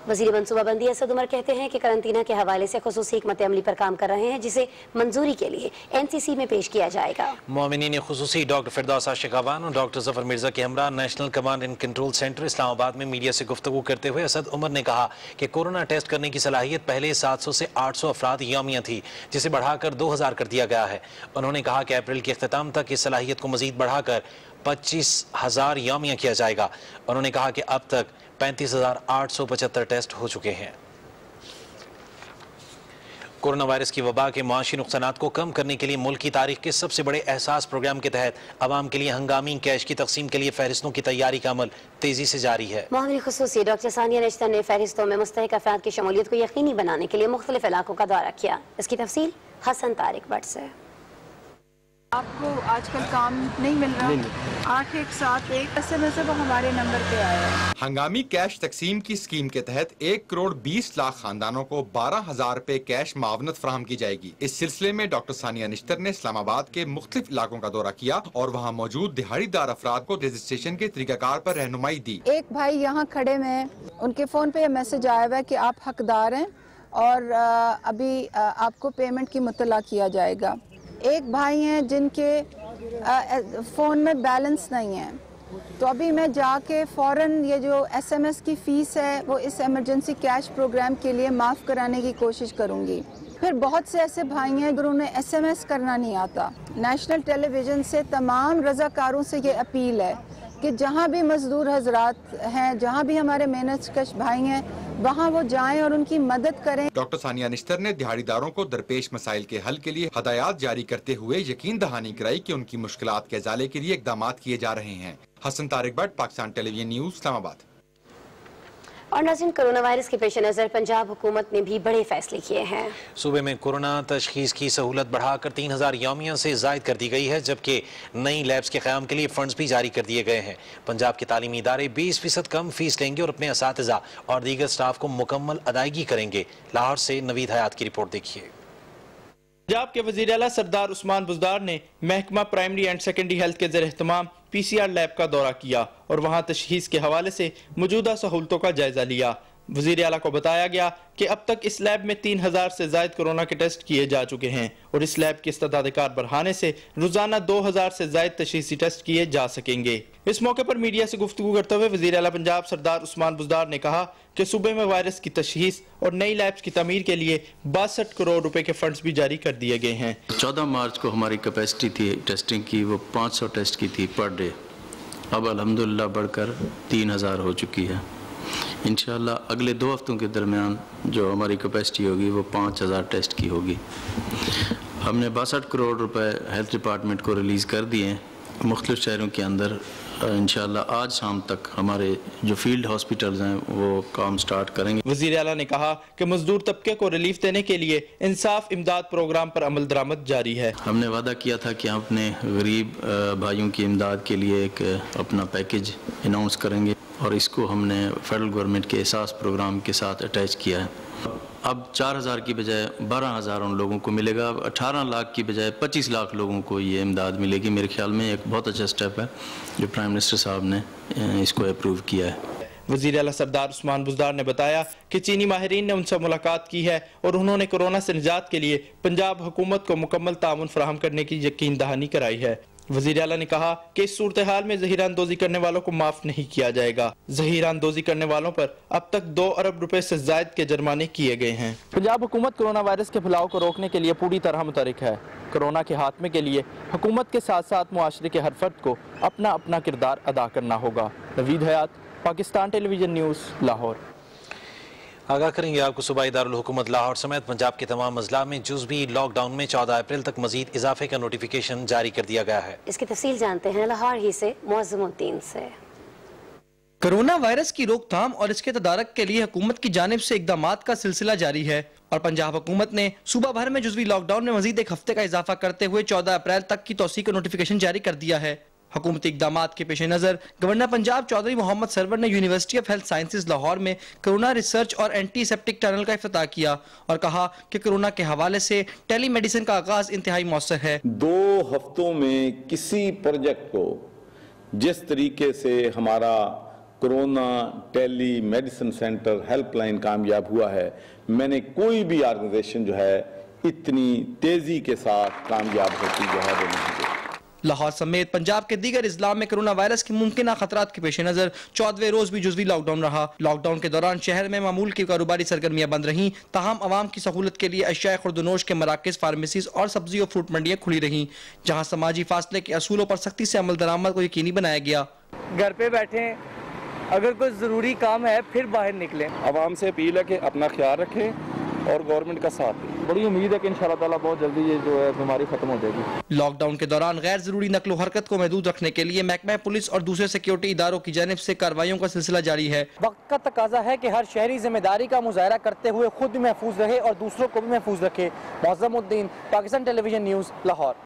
वज़ीर मनसूबाबंदी असद उमर कहते हैं कि करंतना के हवाले से खुसूसी हिकमत अमली पर काम कर रहे हैं, जिसे मंजूरी के लिए NCC में पेश किया जाएगा। मोमिनीन खुसूसी डॉक्टर फिरदौस आशिक अवान और डॉक्टर जफर मिर्जा के हमरा national command and control centre Islamabad में मीडिया से गुफ्तगू करते हुए असद उमर ने कहा कि कोरोना टेस्ट करने की सलाहियत पहले 700 से 800 अफराद यौमिया थी, जिसे बढ़ाकर 2000 कर दिया गया है। उन्होंने कहा कि अप्रैल के अख्ताम तक इस सलाहियत को मजीद बढ़ाकर 25,000 यौमिया किया जाएगा। उन्होंने कहा कि अब तक 35,875 टेस्ट हो चुके हैं। कोरोना वायरस की वबा के मुआशी नुकसानात को कम करने के लिए मुल्क की तारीख के सबसे बड़े एहसास प्रोग्राम के तहत अवाम के लिए हंगामी कैश की तकसीम के लिए फहरिस्तों की तैयारी का अमल तेजी से जारी है। मामूली खुसूसी डॉक्टर सानिया निश्तर ने फहरिस्तों में मुस्तहिक अफराद की शमूलियत को यकीनी बनाने के लिए मुख्तलिफ इलाकों का दौरा किया। इसकी तफसील हसन तारिक भट्ट से। आपको आजकल काम नहीं मिल रहा, 8171 SMS वो हमारे नंबर पे आया है। हंगामी कैश तकसीम की स्कीम के तहत 1 करोड़ 20 लाख खानदानों को 12,000 रुपए कैश मावनत फराहम की जाएगी। इस सिलसिले में डॉक्टर सानिया निश्तर ने इस्लामाबाद के मुख्तलिफ इलाकों का दौरा किया और वहाँ मौजूद दिहाड़ीदार अफराद को रजिस्ट्रेशन के तरीकाकार पर रहनुमाई दी। एक भाई यहाँ खड़े में, उनके फोन पे मैसेज आया हुआ है कि आप हकदार हैं और अभी आपको पेमेंट की मुतला किया जाएगा। एक भाई हैं जिनके फ़ोन में बैलेंस नहीं है, तो अभी मैं जाके फ़ौरन ये जो SMS की फ़ीस है वो इस इमरजेंसी कैश प्रोग्राम के लिए माफ़ कराने की कोशिश करूँगी। फिर बहुत से ऐसे भाई हैं जो उन्हें SMS करना नहीं आता। नेशनल टेलीविज़न से तमाम रज़ाकारों से ये अपील है कि जहाँ भी मजदूर हजरात हैं, जहाँ भी हमारे मेहनतकश भाई हैं, वहाँ वो जाएं और उनकी मदद करें। डॉक्टर सानिया निश्तर ने दिहाड़ीदारों को दरपेश मसाइल के हल के लिए हदायत जारी करते हुए यकीन दहानी कराई कि उनकी मुश्किलात के इज़ाले के लिए इक़दाम किए जा रहे हैं। Hasan Tariq Bhatt, Pakistan television news, Islamabad. और नाज़रीन, कोरोना वायरस के पेश नज़र पंजाब हुकूमत ने भी बड़े फैसले किए हैं। सूबे में कोरोना तशखीस की सहूलत बढ़ाकर 3,000 यौमिया से ज़ायद कर दी गई है, जबकि नई लैब्स के क़याम के लिए फंड्स भी जारी कर दिए गए हैं। पंजाब के तालीमी इदारे 20% कम फीस लेंगे और अपने असातिज़ा और दीगर स्टाफ को मुकम्मल अदायगी करेंगे। लाहौर से नवीद हयात की रिपोर्ट देखिए। पंजाब के वज़ीर आला सरदार उस्मान बुज़दार ने महकमा प्राइमरी एंड सेकेंडरी हेल्थ के ज़ेर एहतमाम PCR लैब का दौरा किया और वहाँ तशखीस के हवाले से मौजूदा सहूलतों का जायजा लिया। वज़ीर आला को बताया गया कि अब तक इस लैब में 3,000 से ज़ायद कोरोना के टेस्ट किए जा चुके हैं और इस लैब की इस्तादात-ए-कार बढ़ाने से रोजाना 2,000 से ज़ायद तशखीसी टेस्ट किए जा सकेंगे। इस मौके पर मीडिया से गुफ्तगू करते हुए वज़ीर आला पंजाब सरदार उस्मान बुज़दार ने कहा कि सूबे में वायरस की तशखीस और नई लैब्स की तमीर के लिए 62 करोड़ रुपए के फंड्स भी जारी कर दिए गए हैं। 14 मार्च को हमारी कैपेसिटी थी टेस्टिंग की, वो 500 टेस्ट की थी पर डे। अब अल्हम्दुलिल्लाह बढ़कर 3,000 हो चुकी है। इंशाअल्लाह अगले 2 हफ्तों के दरमियान जो हमारी कैपेसिटी होगी वो 5,000 टेस्ट की होगी। हमने 62 करोड़ रुपए हेल्थ डिपार्टमेंट को रिलीज़ कर दिए हैं मुख्तलिफ शहरों के अंदर। इंशाअल्लाह आज शाम तक हमारे जो फील्ड हॉस्पिटल्स हैं वो काम स्टार्ट करेंगे। वज़ीर आला ने कहा कि मजदूर तबके को रिलीफ देने के लिए इंसाफ इमदाद प्रोग्राम पर अमल दरामद जारी है। हमने वादा किया था कि हम अपने गरीब भाइयों की इमदाद के लिए एक अपना पैकेज अनाउंस करेंगे और इसको हमने फेडरल गवर्नमेंट के एहसास प्रोग्राम के साथ अटैच किया है। अब 4,000 की बजाय 12,000 उन लोगों को मिलेगा। 18 लाख की बजाय 25 लाख लोगों को ये इमदाद मिलेगी। मेरे ख्याल में एक बहुत अच्छा स्टेप है जो प्राइम मिनिस्टर साहब ने इसको अप्रूव किया है। वज़ीर आला सरदार उस्मान बुज़दार ने बताया कि चीनी माहिरीन ने उनसे मुलाकात की है और उन्होंने कोरोना से निजात के लिए पंजाब हुकूमत को मुकम्मल ताउन फराहम करने की यकीन दहानी कराई है। वज़ीर आला ने कहा कि इस सूरत हाल में ज़हीरा अंदोज़ी करने वालों को माफ नहीं किया जाएगा। ज़हीरा अंदोज़ी करने वालों पर अब तक 2 अरब रुपए से ज़ायद के जुर्माने किए गए हैं। पंजाब हुकूमत कोरोना वायरस के फैलाव को रोकने के लिए पूरी तरह मुतहरिक है। कोरोना के खात्मे के लिए हुकूमत के साथ साथ मुआशरे के हर फर्द को अपना अपना किरदार अदा करना होगा। नवीद हयात, पाकिस्तान टेलीविजन न्यूज़, लाहौर। आगाह करेंगे आपको सूबाई दारुल हुकूमत लाहौर समेत पंजाब के तमाम अजला में जुज़वी लॉकडाउन में 14 अप्रैल तक मजीद इजाफे का नोटिफिकेशन जारी कर दिया गया है। इसकी तफसील जानते हैं लाहौर ही से मुअज़्ज़मुद्दीन से। कोरोना वायरस की रोकथाम और इसके तदारक के लिए हुकूमत की जानिब से इक़दामात का सिलसिला जारी है और पंजाब हुकूमत ने सूबा भर में जुज़वी लॉकडाउन में मजीद 1 हफ्ते का इजाफा करते हुए 14 अप्रैल तक की तौसीक का नोटिफिकेशन जारी कर दिया है। हुकूमती इक़दामात के पेश नज़र गवर्नर पंजाब चौधरी मोहम्मद सरवर ने university of health sciences Lahore में कोरोना रिसर्च और एंटीसेप्टिक टनल का इफ्तिताह किया और कहा कि कोरोना के हवाले से टेली मेडिसिन का आगाज इंतहाई मौसर है। 2 हफ्तों में किसी प्रोजेक्ट को जिस तरीके से हमारा corona tele medicine centre helpline कामयाब हुआ है, मैंने कोई भी ऑर्गेनाइजेशन जो है इतनी तेजी के साथ कामयाब होती जो है वो नहीं देखी। लाहौर समेत पंजाब के दीगर इजला में कोरोना वायरस के मुमकिन खतरात के पेश नजर 14वें रोज भी जुज़वी लॉकडाउन रहा। लॉकडाउन के दौरान शहर में मामूल की कारोबारी सरगर्मियां बंद रहीं, ताहम आवाम की सहूलत के लिए अशिया खुर्दनोश के मराकज़, फार्मेसीज और सब्जी और फ्रूट मंडियां खुली रहीं, जहाँ समाजी फासले के असूलों पर सख्ती से अमल दरामद को यकीनी बनाया गया। घर पे बैठे, अगर कोई ज़रूरी काम है फिर बाहर निकलें। आवाम से अपील है कि अपना ख्याल रखें और गवर्नमेंट का साथ दें। बड़ी उम्मीद है कि इंशाअल्लाह ताला बहुत जल्दी ये जो है बीमारी खत्म हो जाएगी। लॉकडाउन के दौरान गैर जरूरी नकलो हरकत को महदूद रखने के लिए महकमा पुलिस और दूसरे सिक्योरिटी इदारों की जानिब से कार्रवाइयों का सिलसिला जारी है। वक्त का तकाजा है कि हर शहरी जिम्मेदारी का मुजाहरा करते हुए खुद भी महफूज रहे और दूसरों को भी महफूज रखे। मुअज़्ज़मुद्दीन, पाकिस्तान टेलीविजन न्यूज़, लाहौर।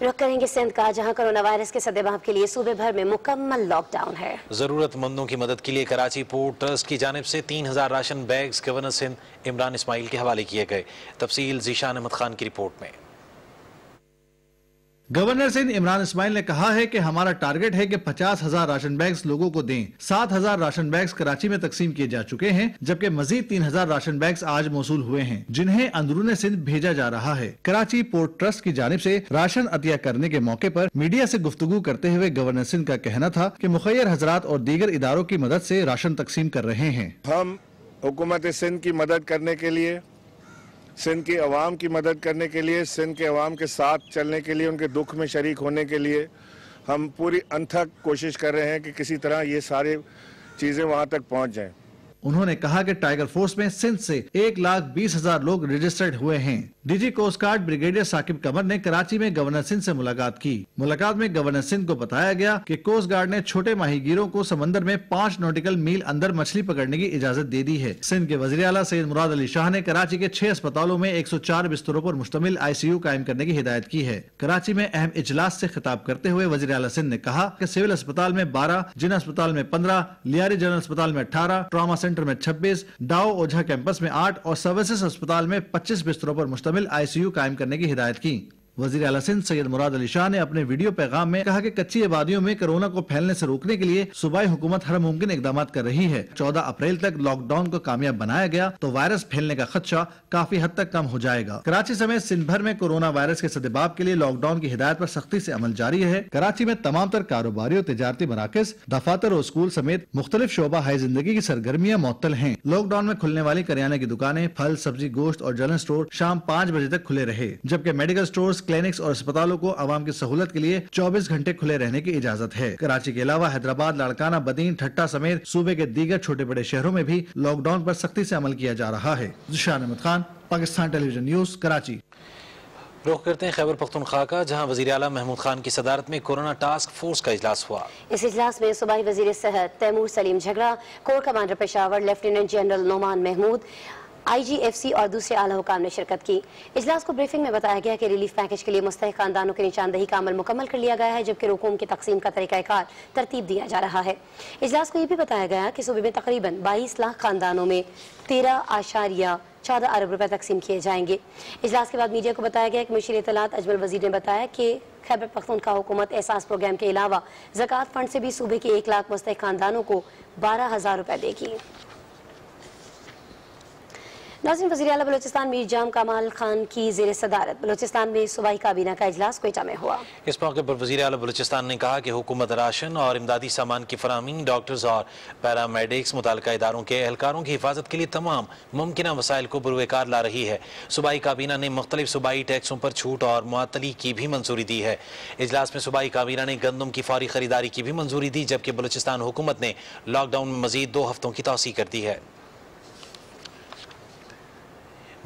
रुख करेंगे सिंध का, जहां कोरोना वायरस के सद्देबाब के लिए सूबे भर में मुकम्मल लॉकडाउन है। जरूरतमंदों की मदद के लिए कराची पोर्ट ट्रस्ट की जानिब से 3000 ration bags governor Sindh Imran Ismail के हवाले किए गए। तफसील ज़ीशान अहमद खान की रिपोर्ट में। गवर्नर सिंध इमरान इस्माइल ने कहा है कि हमारा टारगेट है कि 50,000 राशन बैग्स लोगों को दें। 7,000 राशन बैग्स कराची में तकसीम किए जा चुके हैं, जबकि मजीद 3,000 राशन बैग्स आज मौसूल हुए हैं, जिन्हें अंदरूने सिंध भेजा जा रहा है। कराची पोर्ट ट्रस्ट की जानिब से राशन अतिया करने के मौके पर मीडिया से गुफ्तगू करते हुए गवर्नर सिंध का कहना था कि मुखय्यर हजरात और दीगर इदारों की मदद से राशन तकसीम कर रहे हैं। हम हुकूमत सिंध की मदद करने के लिए, सिंध की अवाम की मदद करने के लिए, सिंध के अवाम के साथ चलने के लिए, उनके दुख में शरीक होने के लिए हम पूरी अनथक कोशिश कर रहे हैं कि किसी तरह ये सारी चीज़ें वहाँ तक पहुँच जाएं। उन्होंने कहा कि टाइगर फोर्स में सिंध से 1,20,000 लोग रजिस्टर्ड हुए हैं। DG coast guard brigadier Saqib Qamar ने कराची में गवर्नर सिंध से मुलाकात की। मुलाकात में गवर्नर सिंध को बताया गया कि कोस्ट गार्ड ने छोटे माहीगीरों को समंदर में 5 नॉटिकल मील अंदर मछली पकड़ने की इजाजत दे दी है। सिंध के वज़ीर आला सैयद मुराद अली शाह ने कराची के 6 अस्पतालों में 104 बिस्तरों पर मुश्तमिल ICU कायम करने की हिदायत की है। कराची में अहम इजलास से खिताब करते हुए वज़ीर आला सिंध ने कहा कि सिविल अस्पताल में 12, जिना अस्पताल में 15, लियारी जनरल अस्पताल में 18, ट्रॉमा सेंटर में 26, डाओ ओझा कैंपस में 8 और सर्विसेज अस्पताल में 25 बिस्तरों पर मुश्तमिल ICU कायम करने की हिदायत की। वज़ीर आला सिंध सैयद मुराद अली शाह ने अपने वीडियो पैगाम में कहा कि कच्ची आबादियों में कोरोना को फैलने से रोकने के लिए सूबाई हुकूमत हर मुमकिन इकदाम कर रही है। 14 अप्रैल तक लॉकडाउन को कामयाब बनाया गया तो वायरस फैलने का खदशा काफी हद तक कम हो जाएगा। कराची समेत सिंध भर में कोरोना वायरस के सद्देबाब के लिए लॉकडाउन की हिदायत पर सख्ती से अमल जारी है। कराची में तमाम तर कारोबारी और तिजारती मराकज, दफातर और स्कूल समेत मुख्तलिफ शोबा हाई जिंदगी की सरगर्मियाँ मुअत्तल हैं। लॉकडाउन में खुलने वाली करियाने की दुकानें, फल, सब्जी, गोश्त और जनरल स्टोर शाम 5 बजे तक खुले रहे, जबकि मेडिकल स्टोर्स, क्लिनिक्स और अस्पतालों को आवाम की सहूलत के लिए 24 घंटे खुले रहने की इजाजत है। कराची के अलावा हैदराबाद, लाड़काना, बदीन, ठट्टा समेत सूबे के दीगर छोटे बड़े शहरों में भी लॉकडाउन पर सख्ती से अमल किया जा रहा है। Zeeshan Ahmed Khan, Pakistan television news, Karachi. रुख करते हैं खैबर पख्तूनख्वा का, जहां वज़ीर आला महमूद खान की सदारत में कोरोना टास्क फोर्स का इजलास हुआ। इस इजलास में सूबाई वज़ीर सेहत Taimur Saleem Jhagra, core commander Peshawar lieutenant general Noman Mahmood, IGFC और दूसरे आला हुकाम ने शिरकत की। इजलास को ब्रीफिंग में बताया गया कि रिलीफ पैकेज के लिए मुस्तहिक खानदानों की निशानदही का अमल मुकम्मल कर लिया गया है, जबकि रकूम की तकसीम का तरीक़ाकार तरतीब दिया जा रहा है। इजलास को यह भी बताया गया कि सूबे में तकरीबन 22 लाख खानदानों में 14 अरब रुपए तकसीम किए जाएंगे। इजलास के बाद मीडिया को बताया गया कि मुशीर इत्तलात अजमल वजीर ने बताया कि खैबर पख्तूनख्वा हुकूमत एहसास प्रोग्राम के अलावा ज़कात फंड से भी सूबे के 1 लाख मुस्तहिक खानदानों को 12,000 रुपए देगी। नाज़रीन, वज़ीर आला बलूचिस्तान मीर जाम कमाल खान की ज़ेर सदारत बलूचिस्तान में सूबाई काबीना का इजलास क्वेटा में हुआ। इस मौके पर वज़ीर आला बलूचिस्तान ने कहा कि हुकूमत राशन और इमदादी सामान की फराहमी, डॉक्टर्स और पैरामेडिक्स मुताल्लिका इदारों के एहलकारों की हिफाजत के लिए तमाम मुमकिन वसाइल को बुरवेकार ला रही है। सूबाई काबीना ने मुख्तलिफ सूबाई टैक्सों पर छूट और मुअत्तली की भी मंजूरी दी है। इजलास में सूबाई काबीना ने गंदम की फौरी खरीदारी की भी मंजूरी दी, जबकि बलूचिस्तान हुकूमत ने लॉकडाउन में मजीद 2 हफ्तों की तौसी कर दी है।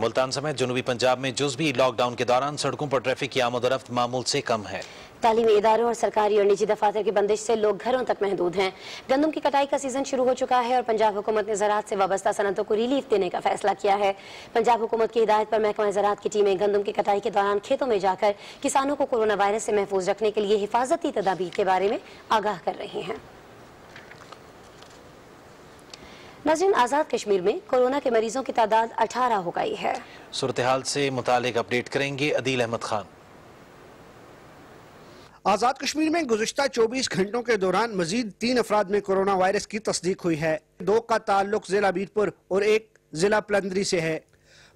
मुल्तान समेत जनूबी पंजाब में जुज़वी लॉकडाउन के दौरान सड़कों पर ट्रैफिक की आमद-ओ-रफ्त मामूल से कम है। तालीमी इदारों और सरकारी और निजी दफातर की बंदिश से लोग घरों तक महदूद हैं। गंदम की कटाई का सीजन शुरू हो चुका है और पंजाब हुकूमत ने ज़राअत से वाबस्ता सनतों को रिलीफ देने का फैसला किया है। पंजाब हुकूमत की हिदायत पर महकमा ज़राअत की टीमें गंदम की कटाई के दौरान खेतों में जाकर किसानों को कोरोना वायरस से महफूज रखने के लिए हिफाजती तदाबीर के बारे में आगाह कर रही हैं। नाज़रीन, आज़ाद कश्मीर में कोरोना के मरीजों की तादाद 18 हो गई है। सूरत हाल से मुतालिक अपडेट करेंगे अदील अहमद खान। आज़ाद कश्मीर में गुज़िश्ता 24 घंटों के दौरान मजीद 3 अफराद में कोरोना वायरस की तस्दीक हुई है। 2 का ताल्लुक जिला बीरपुर और 1 जिला पलंदरी से है।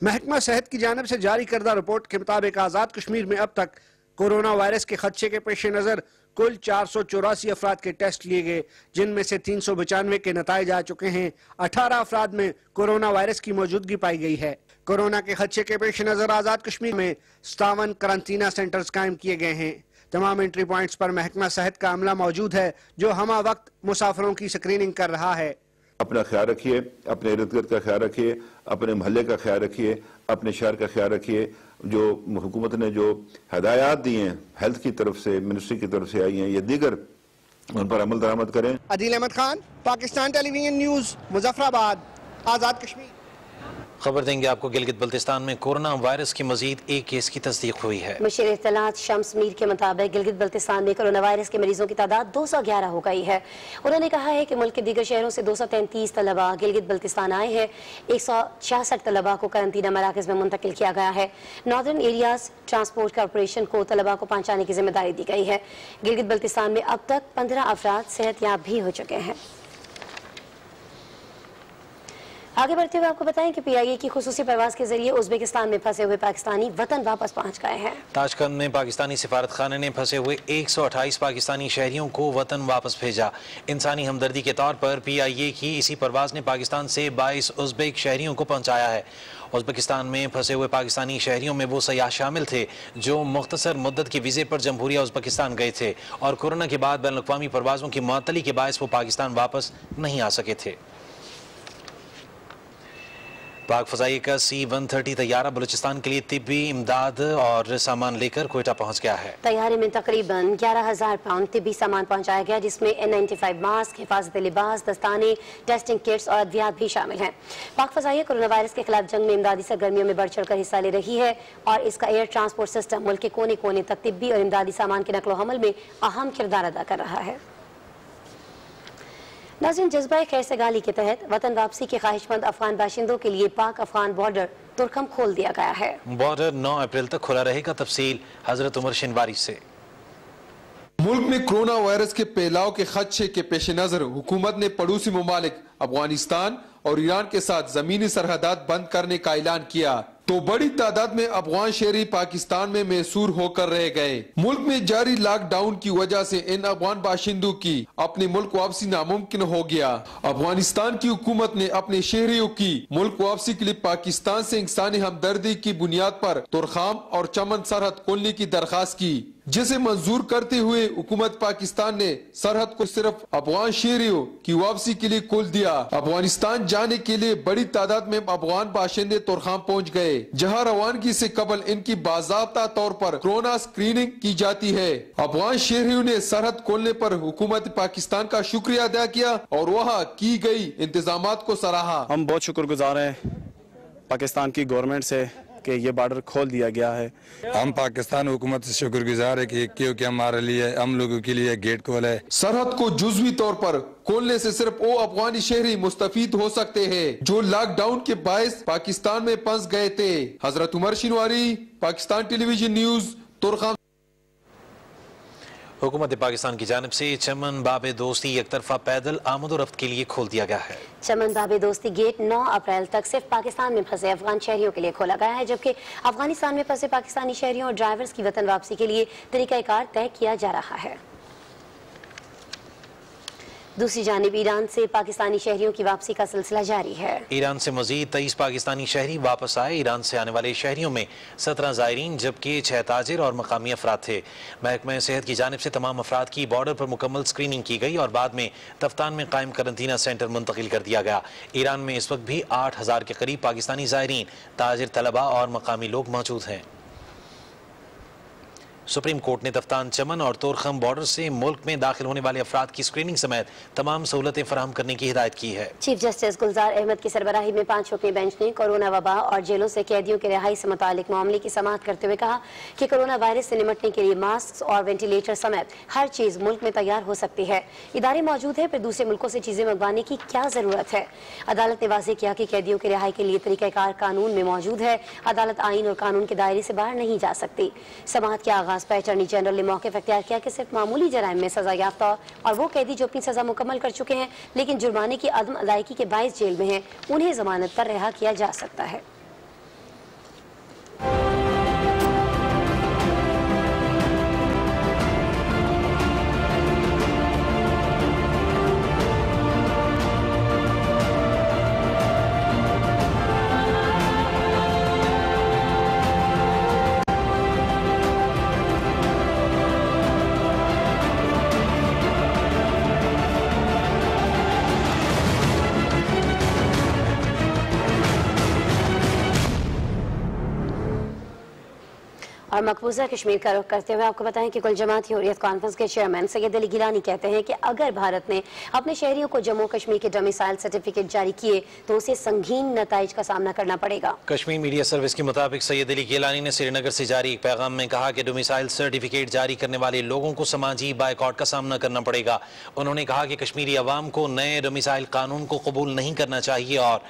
महकमा सेहत की जानिब से जारी करदा रिपोर्ट के मुताबिक आज़ाद कश्मीर में अब तक कोरोना वायरस के खदशे के पेश नज़र कुल 484 अफराद के टेस्ट लिए गए, जिनमें से 395 के नताइज आ चुके हैं। 18 अफराद में कोरोना वायरस की मौजूदगी पाई गई है। कोरोना के खदशे के पेश नज़र आज़ाद कश्मीर में 57 करंतना सेंटर्स कायम किए गए हैं। तमाम एंट्री पॉइंट्स पर महकमा सेहत का अमला मौजूद है, जो हमा वक्त मुसाफिरों की स्क्रीनिंग कर रहा है। अपना ख्याल रखिए, अपने इर्द गिर्द का ख्याल रखिए, अपने महल्ले का ख्याल रखिए, अपने शहर का ख्याल रखिए। जो हुकूमत ने जो हदायत दी हैं हेल्थ की तरफ से, मिनिस्ट्री की तरफ से आई हैं, ये दीगर उन पर अमल दरामद करें। Adeel Ahmad Khan, Pakistan television news, Muzaffarabad, Azad Kashmir. खबर देंगे आपको गिलगित बल्तिस्तान में कोरोना वायरस की मजीद 1 केस की तस्दीक हुई है। मुशीर इत्तलात शम्स मीर के मुताबिक गिलगित बल्तिस्तान में कोरोना वायरस के मरीजों की तादाद 211 हो गई है। उन्होंने कहा है कि मुल्क के दीगर शहरों से 233 तलबा गिलगित बल्तिस्तान आए हैं। 166 तलबा को करंतना मराकज में मुंतकिल किया गया है। नॉर्दर्न एरियाज ट्रांसपोर्ट कॉरपोरेशन को तलबा को पहुँचाने की जिम्मेदारी दी गई है। गिलगित बल्तिस्तान में अब तक 15 अफराद सेहतयाब भी हो चुके हैं। आगे बढ़ते हुए आपको बताएं कि PIA की खुसूसी परवाज के जरिए उज्बेकिस्तान में फंसे हुए पाकिस्तानी वतन वापस पहुंच गए हैं। ताशकंद में पाकिस्तानी सिफारत खाने ने फंसे हुए 128 पाकिस्तानी शहरियों को वतन वापस भेजा। इंसानी हमदर्दी के तौर पर PIA की इसी परवाज ने पाकिस्तान से 22 उज्बेक शहरियों को पहुंचाया है। उज्बेकिस्तान में फंसे हुए पाकिस्तानी शहरियों में वो सयाह शामिल थे जो मुख्तसर मुद्दत के वीज़े पर जमहूरिया उज्बेकिस्तान गए थे और कोरोना के बाद बैनुल अक़वामी परवाज़ों की मुअत्तली के बायस वो पाकिस्तान वापस नहीं आ सके थे। पाक फ़ज़ाई का C-130 तैयारा बलूचिस्तान के लिए तिब्बी इमदाद और सामान लेकर कोयटा पहुंच गया है। तैयारे में तकरीबन 11,000 पाउंड तिब्बी सामान पहुंचाया गया, जिसमें N95 मास्क, हिफाजती लिबास, दस्ताने, टेस्टिंग किट्स और अद्वियात भी शामिल हैं। पाक फ़ज़ाई कोरोना वायरस के खिलाफ जंग में इमदादी सरगर्मियों में बढ़ चढ़ कर हिस्सा ले रही है और इसका एयर ट्रांसपोर्ट सिस्टम मुल्क के कोने कोने तक तिब्बी और इमदादी सामान के नकलो हमल में अहम किरदार अदा कर रहा है। नाज़रीन, जज्बा खैर सगाली के तहत वतन वापसी के ख्वाहिशमंद अफगान बाशिंदों के लिए पाक अफगान बॉर्डर तुर्कम खोल दिया गया है। बॉर्डर 9 अप्रैल तक खुला रहेगा। तफसील हजरत उमर शिनवारी से। मुल्क में कोरोना वायरस के फैलाव के खदशे के पेश नजर हुकूमत ने पड़ोसी ममालिक अफगानिस्तान और ईरान के साथ जमीनी सरहदात बंद करने का ऐलान किया, तो बड़ी तादाद में अफगान शहरी पाकिस्तान में मैसूर होकर रह गए। मुल्क में जारी लॉकडाउन की वजह से इन अफगान बाशिंदों की अपने मुल्क वापसी नामुमकिन हो गया। अफगानिस्तान की हुकूमत ने अपने शहरियों की मुल्क वापसी के लिए पाकिस्तान से इंसानी हमदर्दी की बुनियाद पर तुरखाम और चमन सरहद खोलने की दरखास्त की, जिसे मंजूर करते हुए हुकूमत पाकिस्तान ने सरहद को सिर्फ अफगान शहरियों की वापसी के लिए खोल दिया। अफगानिस्तान जाने के लिए बड़ी तादाद में अफगान बाशिंदे तुरखाम पहुँच गए, जहाँ रवानगी से कबल इनकी बाज़ाब्ता तौर पर कोरोना स्क्रीनिंग की जाती है। अफगान शहरियों ने सरहद खोलने पर हुकूमत पाकिस्तान का शुक्रिया अदा किया और वहाँ की गई इंतजामात को सराहा। हम बहुत शुक्रगुजार हैं पाकिस्तान की गवर्नमेंट से कि ये बॉर्डर खोल दिया गया है। हम पाकिस्तान हुकूमत से शुक्रगुजार है कि क्योंकि हमारे लिए हम लोगों के लिए गेट खोला है। सरहद को जुज़वी तौर पर खोलने से सिर्फ वो अफगानी शहरी मुस्तफीद हो सकते हैं जो लॉकडाउन के बायस पाकिस्तान में फंस गए थे। हजरत उमर शिनवारी, पाकिस्तान टेलीविजन न्यूज, तुर्खाम। हुकूमत पाकिस्तान की जानिब से चमन बाबे दोस्ती एक तरफा पैदल आमद और रफ्त के लिए खोल दिया गया है। चमन बाबे दोस्ती गेट 9 अप्रैल तक सिर्फ पाकिस्तान में फंसे अफगान शहरियों के लिए खोला गया है, जबकि अफगानिस्तान में फंसे पाकिस्तानी शहरियों और ड्राइवर्स की वतन वापसी के लिए तरीकाकार तय किया जा रहा है। दूसरी जानिब ईरान से पाकिस्तानी शहरियों की वापसी का सिलसिला जारी है। ईरान से मजीद 23 पाकिस्तानी शहरी वापस आए। ईरान से आने वाले शहरियों में 17 ज़ायरीन जबकि 6 ताजिर और मकामी अफराद थे। महकमा सेहत की जानिब से तमाम अफराद की बॉर्डर पर मुकम्मल स्क्रीनिंग की गई और बाद में तफ्तान में कायम करंतना सेंटर मुंतकिल कर दिया गया। ईरान में इस वक्त भी 8000 के करीब पाकिस्तानी ज़ायरीन, ताजिर, तलबा और मकामी लोग मौजूद हैं। सुप्रीम कोर्ट ने तफ्तान, चमन और तोरखम बॉर्डर से मुल्क में दाखिल होने वाले अफराद की स्क्रीनिंग समेत तमाम सहूलतें फराहम करने की हिदायत की है। चीफ जस्टिस गुलजार अहमद की सरबराही में 5 रुकनी बेंच ने कोरोना वबा और जेलों से कैदियों के रिहाई से मुतालिक मामले की समाअत करते हुए कहा कि कोरोना वायरस से निपटने के लिए मास्क और वेंटिलेटर समेत हर चीज मुल्क में तैयार हो सकती है। इदारे मौजूद है, फिर दूसरे मुल्कों से चीजें मंगवाने की क्या जरूरत है। अदालत ने वाज़ेह किया कि कैदियों के रिहाई के लिए तरीकाकार कानून में मौजूद है। अदालत आइन और कानून के दायरे से बाहर नहीं जा सकती। समाअत के आगाज पर अटॉर्नी जनरल ने मौक़िफ़ इख्तियार किया कि सिर्फ मामूली जराइम में सजा याफ्ता और वो कैदी जो अपनी सजा मुकम्मल कर चुके हैं लेकिन जुर्माने की अदम अदायगी के बायस जेल में हैं, उन्हें जमानत पर रिहा किया जा सकता है। और मकबूजा कश्मीर का रुख करते हुए आपको बताएं कि कुल जमाती हुर्रियत कॉन्फ्रेंस के चेयरमैन सैयद अली गिलानी कहते हैं कि अगर भारत ने अपने शहरियों को जम्मू कश्मीर के डोमिसाइल सर्टिफिकेट जारी किए तो उसे संगीन नताइज का सामना करना पड़ेगा। कश्मीर मीडिया सर्विस के मुताबिक सैयद अली गिलानी ने श्रीनगर से जारी एक पैगाम में कहा कि डोमिसाइल सर्टिफिकेट जारी करने वाले लोगों को समाजी बायकॉट का सामना करना पड़ेगा। उन्होंने कहा कि कश्मीरी अवाम को नए डोमिसाइल कानून को कबूल नहीं करना चाहिए और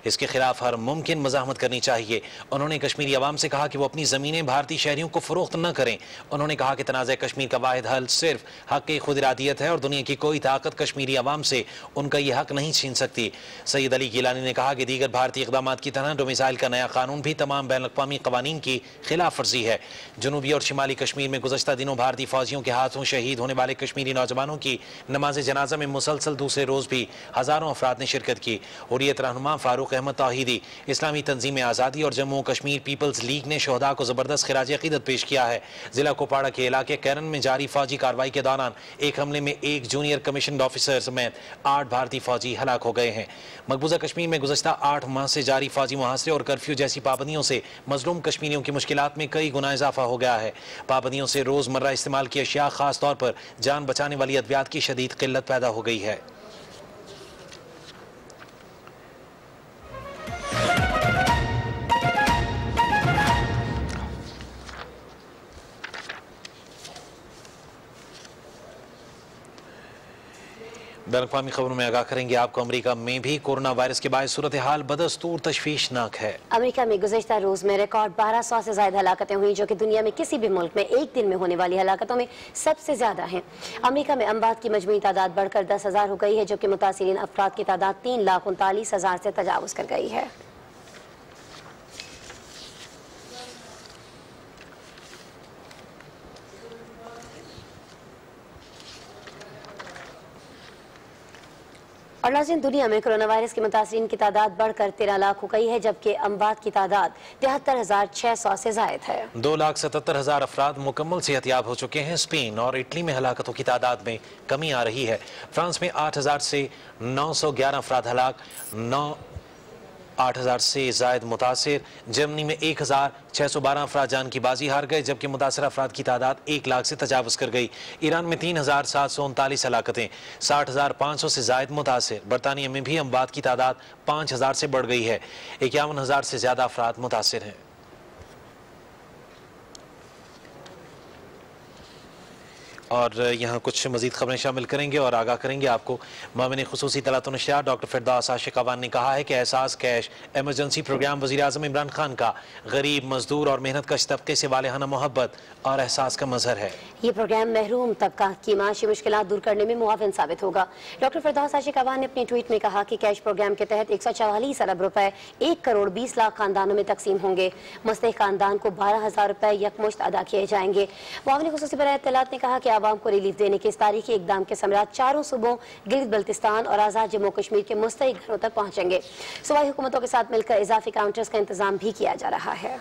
इसके खिलाफ हर मुमकिन मज़ाहमत करनी चाहिए। उन्होंने कश्मीरी अवाम से कहा कि वो अपनी ज़मीनें भारतीय शहरियों को फरोख्त न करें। उन्होंने कहा कि तनाज़ कश्मीर का वाहिद हल सिर्फ हक की खुद इरादियत है और दुनिया की कोई ताकत कश्मीरी अवाम से उनका यह हक नहीं छीन सकती। सैयद अली गिलानी ने कहा कि दीगर भारतीय इक़दाम की तरह डोमिसाइल का नया कानून भी तमाम बैन अक़वामी क़वानीन की खिलाफ वर्जी है। जनूबी और शिमाली कश्मीर में गुज़श्ता दिनों भारतीय फौजियों के हाथों शहीद होने वाले कश्मीरी नौजवानों की नमाज जनाजा में मुसलसल दूसरे रोज़ भी हज़ारों अफराद ने शिरकत की। हुर्रियत रहनुमा फारूक अहमद तौहीदी, इस्लामी तंजीम आज़ादी और जम्मू कश्मीर पीपल्स लीग ने शहदा को ज़बरदस्त खिराज अक़ीदत पेश किया है। जिला कुपवाड़ा के इलाके कैरन में जारी फौजी कार्रवाई के दौरान एक हमले में एक जूनियर कमीशन ऑफिसर समेत 8 भारतीय फौजी हलाक हो गए हैं। मकबूजा कश्मीर में गुज़श्ता 8 माह से जारी फौजी मुहासरे और कर्फ्यू जैसी पाबंदियों से मजलूम कश्मीरियों की मुश्किलात में कई गुना इजाफा हो गया है। पाबंदियों से रोज़मर्रा इस्तेमाल की अशिया, खास तौर पर जान बचाने वाली अद्वियात की शदीद किल्लत पैदा हो गई है। बैन-अक़वामी खबरों में आगाह करेंगे आपको, अमेरिका में भी कोरोना वायरस के बायस सूरत हाल बदस्तूर तशवीशनाक है। अमेरिका में गुज़श्ता रोज में रिकॉर्ड 1200 से ज्यादा हलाकतें हुई, जो कि दुनिया में किसी भी मुल्क में एक दिन में होने वाली हलाकतों में सबसे ज्यादा हैं। अमेरिका में अमवात की मजमूई तादाद बढ़कर 10,000 हो गई है, जबकि मुतासिरीन अफराद की तादाद 3,39,000 से तजावुज़ कर गई है। और नाज़रीन, दुनिया में कोरोना वायरस के मुतासिरीन की तादाद बढ़कर 13 लाख हो गई है, जबकि अमवात की तादाद 73,600 से ज़ायद है। 2,77,000 अफराद मुकम्मल सेहतयाब हो चुके हैं। स्पेन और इटली में हलाकतों की तादाद में कमी आ रही है। फ्रांस में 8,000 से 911 अफराद हलाक, 8,000 से जायद मुतासिर। जर्मनी में 1,612 अफराद जान की बाजी हार गए, जबकि मुतासर अफराद की तादाद 1 लाख से तजावुज़ कर गई। ईरान में 3,739 हलाकतें, 60,500 से जायद मुतासिर। बरतानिया में भी अमवात की तादाद 5,000 से बढ़ गई है। 51,000 से ज़्यादा अफराद मुतासिर हैं। और यहाँ कुछ मजीद खबरें शामिल करेंगे और आगाह करेंगे आपको। मामले खुसूसी तलात नशियात डॉक्टर फिरदौस आशिक अवान ने कहा है कि एहसास कैश एमरजेंसी प्रोग्राम वज़ीर आज़म इमरान खान का गरीब, मजदूर और मेहनत कश तबके से वालेहाना मोहब्बत और एहसास का मजहर है। ये प्रोग्राम महरूम तबका की माशी मुश्किलात दूर करने में मुआविन साबित होगा। डॉक्टर फिरदौस आशिक अवान ने अपने ट्वीट में कहा कि कैश प्रोग्राम के तहत 144 अरब रुपए 1 करोड़ 20 लाख खानदानों में तकसीम होंगे। मुस्तहिक खानदान को 12,000 रुपए यकमुश्त अदा किए जाएंगे। मामले खुसूसी बराए इत्तलात ने कहा कि आवाम को रिलीफ देने के इस तारीखी इकदाम के समरात चारों सूबों गिलगित बल्तिस्तान और आज़ाद जम्मू कश्मीर के मुस्तहिक घरों तक पहुंचेंगे। सूबाई हुकूमतों के साथ मिलकर इजाफी काउंटर्स का इंतजाम भी किया जा रहा है।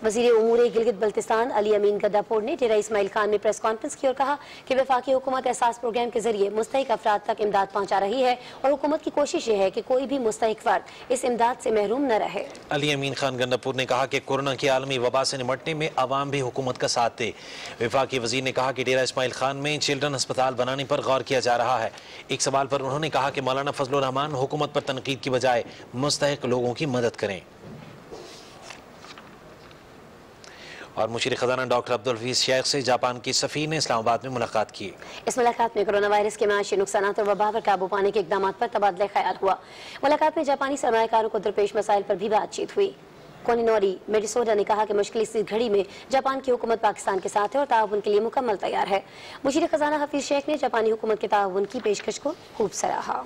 वज़ीर उमूर गिलगित बल्तिस्तान अली अमीन गद्दापुर ने डेरा इस्माइल खान में प्रेस कॉन्फ्रेंस की और कहा कि वफाकी हुकूमत एहसास प्रोग्राम के जरिए मुस्तहिक अफराद तक इमदाद पहुँचा रही है और हुकूमत की कोशिश ये है कि कोई भी मुस्तहिक फर्द इस इमदाद से महरूम न रहे। अली अमीन खान गद्दापुर ने कहा कि कोरोना की आलमी वबा से निपटने में अवाम भी हुकूमत का साथ दे। वफाकी वज़ीर ने कहा कि डेरा इस्माइल खान में चिल्ड्रन अस्पताल बनाने पर गौर किया जा रहा है। एक सवाल पर उन्होंने कहा कि मौलाना फजलुर रहमान हुकूमत पर तनकीद की बजाय मुस्तहिक लोगों की मदद करें। और मुशीर खजाना डॉक्टर अब्दुल हफीज शेख से जापान की सफ़ीर ने इस्लामाबाद में मुलाकात की। इस मुलाकात में कोरोना वायरस के माशी नुकसानात और वबा पर काबू पाने के इकदाम पर तबादला ख्याल हुआ। मुलाकात में जापानी सरमायाकारों को दरपेश मसाइल पर भी बातचीत हुई। कोनिनोरी मिनेसोटा ने कहा कि मुश्किल इस घड़ी में जापान की हुकूमत पाकिस्तान के साथ है और ताउन के लिए मुकम्मल तैयार है। मुशीर खजाना हफीज शेख ने जापानी हुकूमत के ताउन की पेशकश को खूब सराहा।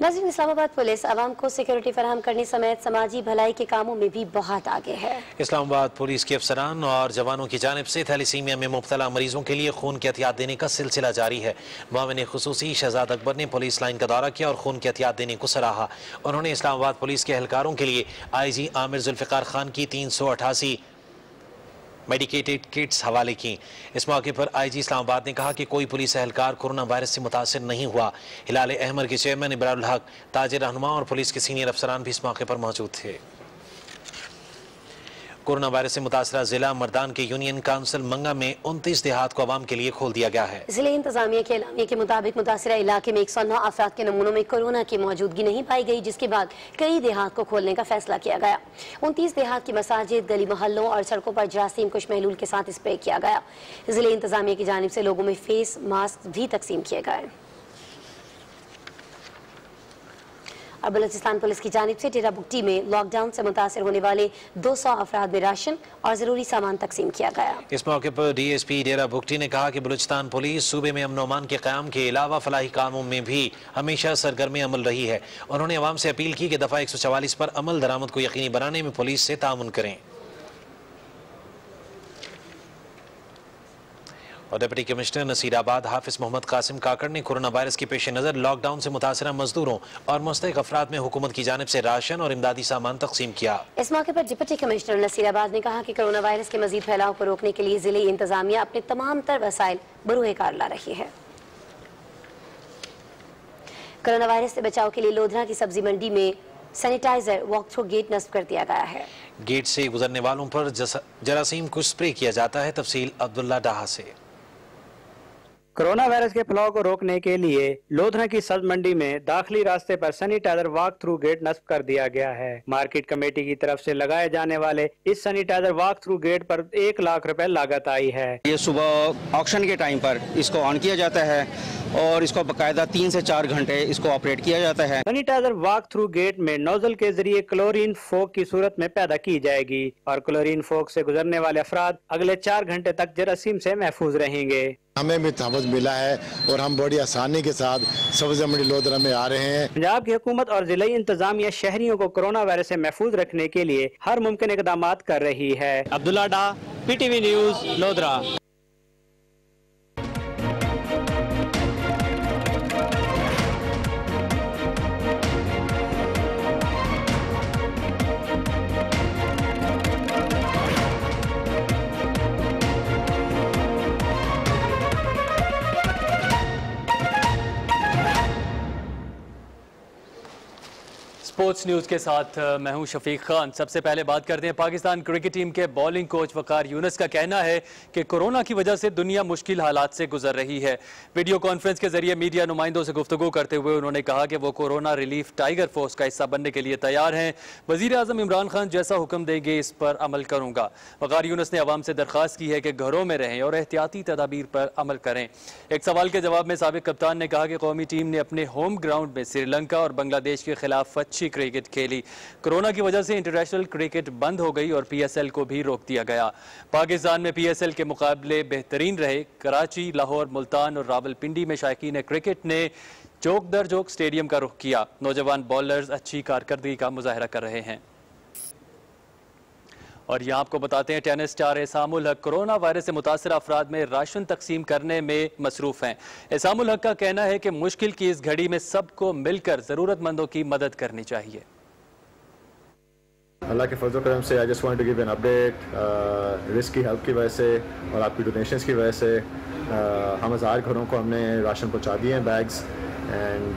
नाज़रीन, इस्लामाबाद पुलिस आवाम को सिक्योरिटी फराहम करने समेत समाजी भलाई के कामों में भी बहुत आगे है। इस्लामाबाद पुलिस के अफसरान और जवानों की जानिब से थैलीसीमिया में मुब्तला मरीजों के लिए खून की एहतियात देने का सिलसिला जारी है। मुआविन खुसूसी शहजाद अकबर ने पुलिस लाइन का दौरा किया और खून की एहतियात देने को सराहा। उन्होंने इस्लामाबाद पुलिस के एहलकारों के लिए IG आमिर जुल्फ़िकार खान की 388 मेडिकेटेड किट्स हवाले की। इस मौके पर IG इस्लामाबाद ने कहा कि कोई पुलिस एहलकार कोरोना वायरस से मुतासिर नहीं हुआ। हिलाल अहमर के चेयरमैन इब्रारुल हक, ताजिर रहनुमा और पुलिस के सीनियर अफसरान भी इस मौके पर मौजूद थे। कोरोना वायरस से मुतासरा जिला मर्दान के यूनियन काउंसिल मंगा में 29 देहात को आवाम के लिए खोल दिया गया है। जिले इंतजामिया के एलामिया के मुताबिक मुतासरा इलाके में 109 अफराद के नमूनों में कोरोना की मौजूदगी नहीं पाई गई, जिसके बाद कई देहात को खोलने का फैसला किया गया। 29 देहात की मसाजिद, गली मोहल्लों और सड़कों पर जरासीम कुछ महलूल के साथ स्प्रे किया गया। जिले इंतजामिया की जानिब से लोगों में फेस मास्क भी तकसीम किए गए। और बलूचिस्तान पुलिस की जानिब से डेरा बुगटी में लॉकडाउन से मुतासर होने वाले 200 अफराद में राशन और जरूरी सामान तकसीम किया गया। इस मौके पर DSP डेरा बुगटी ने कहा कि बलूचिस्तान पुलिस सूबे में अमन-ओ-अमान के क़याम के अलावा फलाही कामों में भी हमेशा सरगर्म अमल रही है। उन्होंने अवाम से अपील की कि दफ़ा 144 पर अमल दरामद को यकीनी बनाने में पुलिस से ताउन करें। और डिप्टी कमिश्नर नसीराबाद हाफिज मोहम्मद कासिम काकड़ ने कोरोना वायरस के पेश नज़र लॉकडाउन से मुतासरा मजदूरों और मुस्तहिक अफराद में हुकूमत की जानिब से राशन और इमदादी सामान तकसीम किया। इस मौके पर डिप्टी कमिश्नर नसीराबाद ने कहा कि कोरोना वायरस के मजीद फैलाव को रोकने के लिए जिले इंतजामिया अपने तमाम तर वसाइल बरूए कार ला रही है। कोरोना वायरस से बचाव के लिए लोधरा की सब्जी मंडी में सैनिटाइजर वॉक थ्रू गेट नस्ब कर दिया गया है। गेट से गुजरने वालों पर जरासीम को स्प्रे किया जाता है। तफसील अब्दुल्ला डाहा से। कोरोना वायरस के फैलाव को रोकने के लिए लोधरा की सब्ज मंडी में दाखिली रास्ते पर सैनिटाइजर वॉक थ्रू गेट नस्ब कर दिया गया है। मार्केट कमेटी की तरफ से लगाए जाने वाले इस सैनिटाइजर वॉक थ्रू गेट पर 1 लाख रुपए लागत आई है। ये सुबह ऑक्शन के टाइम पर इसको ऑन किया जाता है और इसको बाकायदा 3 से 4 घंटे इसको ऑपरेट किया जाता है। सैनिटाइजर वॉक थ्रू गेट में नोजल के जरिए क्लोरीन फोक की सूरत में पैदा की जाएगी और क्लोरीन फोक से गुजरने वाले अफराद अगले 4 घंटे तक जरासीम से महफूज रहेंगे। हमें भी तहफ़्फ़ुज़ मिला है और हम बड़ी आसानी के साथ सब्ज़ी मंडी लोधरा में आ रहे हैं। पंजाब की हुकूमत और जिला इंतजामिया शहरियों को कोरोना वायरस से महफूज रखने के लिए हर मुमकिन इक़दाम कर रही है। अब्दुल्ला डा, PTV news, Lodhra. Sports news के साथ मैं हूं शफीक खान। सबसे पहले बात करते हैं पाकिस्तान क्रिकेट टीम के बॉलिंग कोच वकार यूनुस का कहना है कि कोरोना की वजह से दुनिया मुश्किल हालात से गुजर रही है। वीडियो कॉन्फ्रेंस के जरिए मीडिया नुमाइंदों से गुफ्तगू करते हुए उन्होंने कहा कि वो कोरोना रिलीफ टाइगर फोर्स का हिस्सा बनने के लिए तैयार हैं। वजीर आजम इमरान खान जैसा हुक्म देंगे इस पर अमल करूंगा। वकार यूनुस ने अवाम से दरख्वास्त की है कि घरों में रहें और एहतियाती तदाबीर पर अमल करें। एक सवाल के जवाब में साबिक कप्तान ने कहा कि कौमी टीम ने अपने होम ग्राउंड में श्रीलंका और बांग्लादेश के खिलाफ अच्छी क्रिकेट खेली। कोरोना की वजह से इंटरनेशनल क्रिकेट बंद हो गई और PSL को भी रोक दिया गया। पाकिस्तान में PSL के मुकाबले बेहतरीन रहे। कराची, लाहौर, मुल्तान और रावलपिंडी में शायकीन क्रिकेट ने चौक दर चौक स्टेडियम का रुख किया। नौजवान बॉलर्स अच्छी कारकर्दगी का मुजाहरा कर रहे हैं। और यहाँ आपको बताते हैं टेनिस स्टार एहसामुल हक कोरोना वायरस से मुतासर अफराद में राशन तकसीम करने में मसरूफ हैं। एहसामुल हक का कहना है कि मुश्किल की इस घड़ी में सबको मिलकर ज़रूरतमंदों की मदद करनी चाहिए। अल्लाह के फजल करम से I just want to give an update. Risk की हेल्प की वजह से और आपकी डोनेशंस की वजह से हम 1000 घरों को हमने राशन पहुँचा दिए हैं, bags. And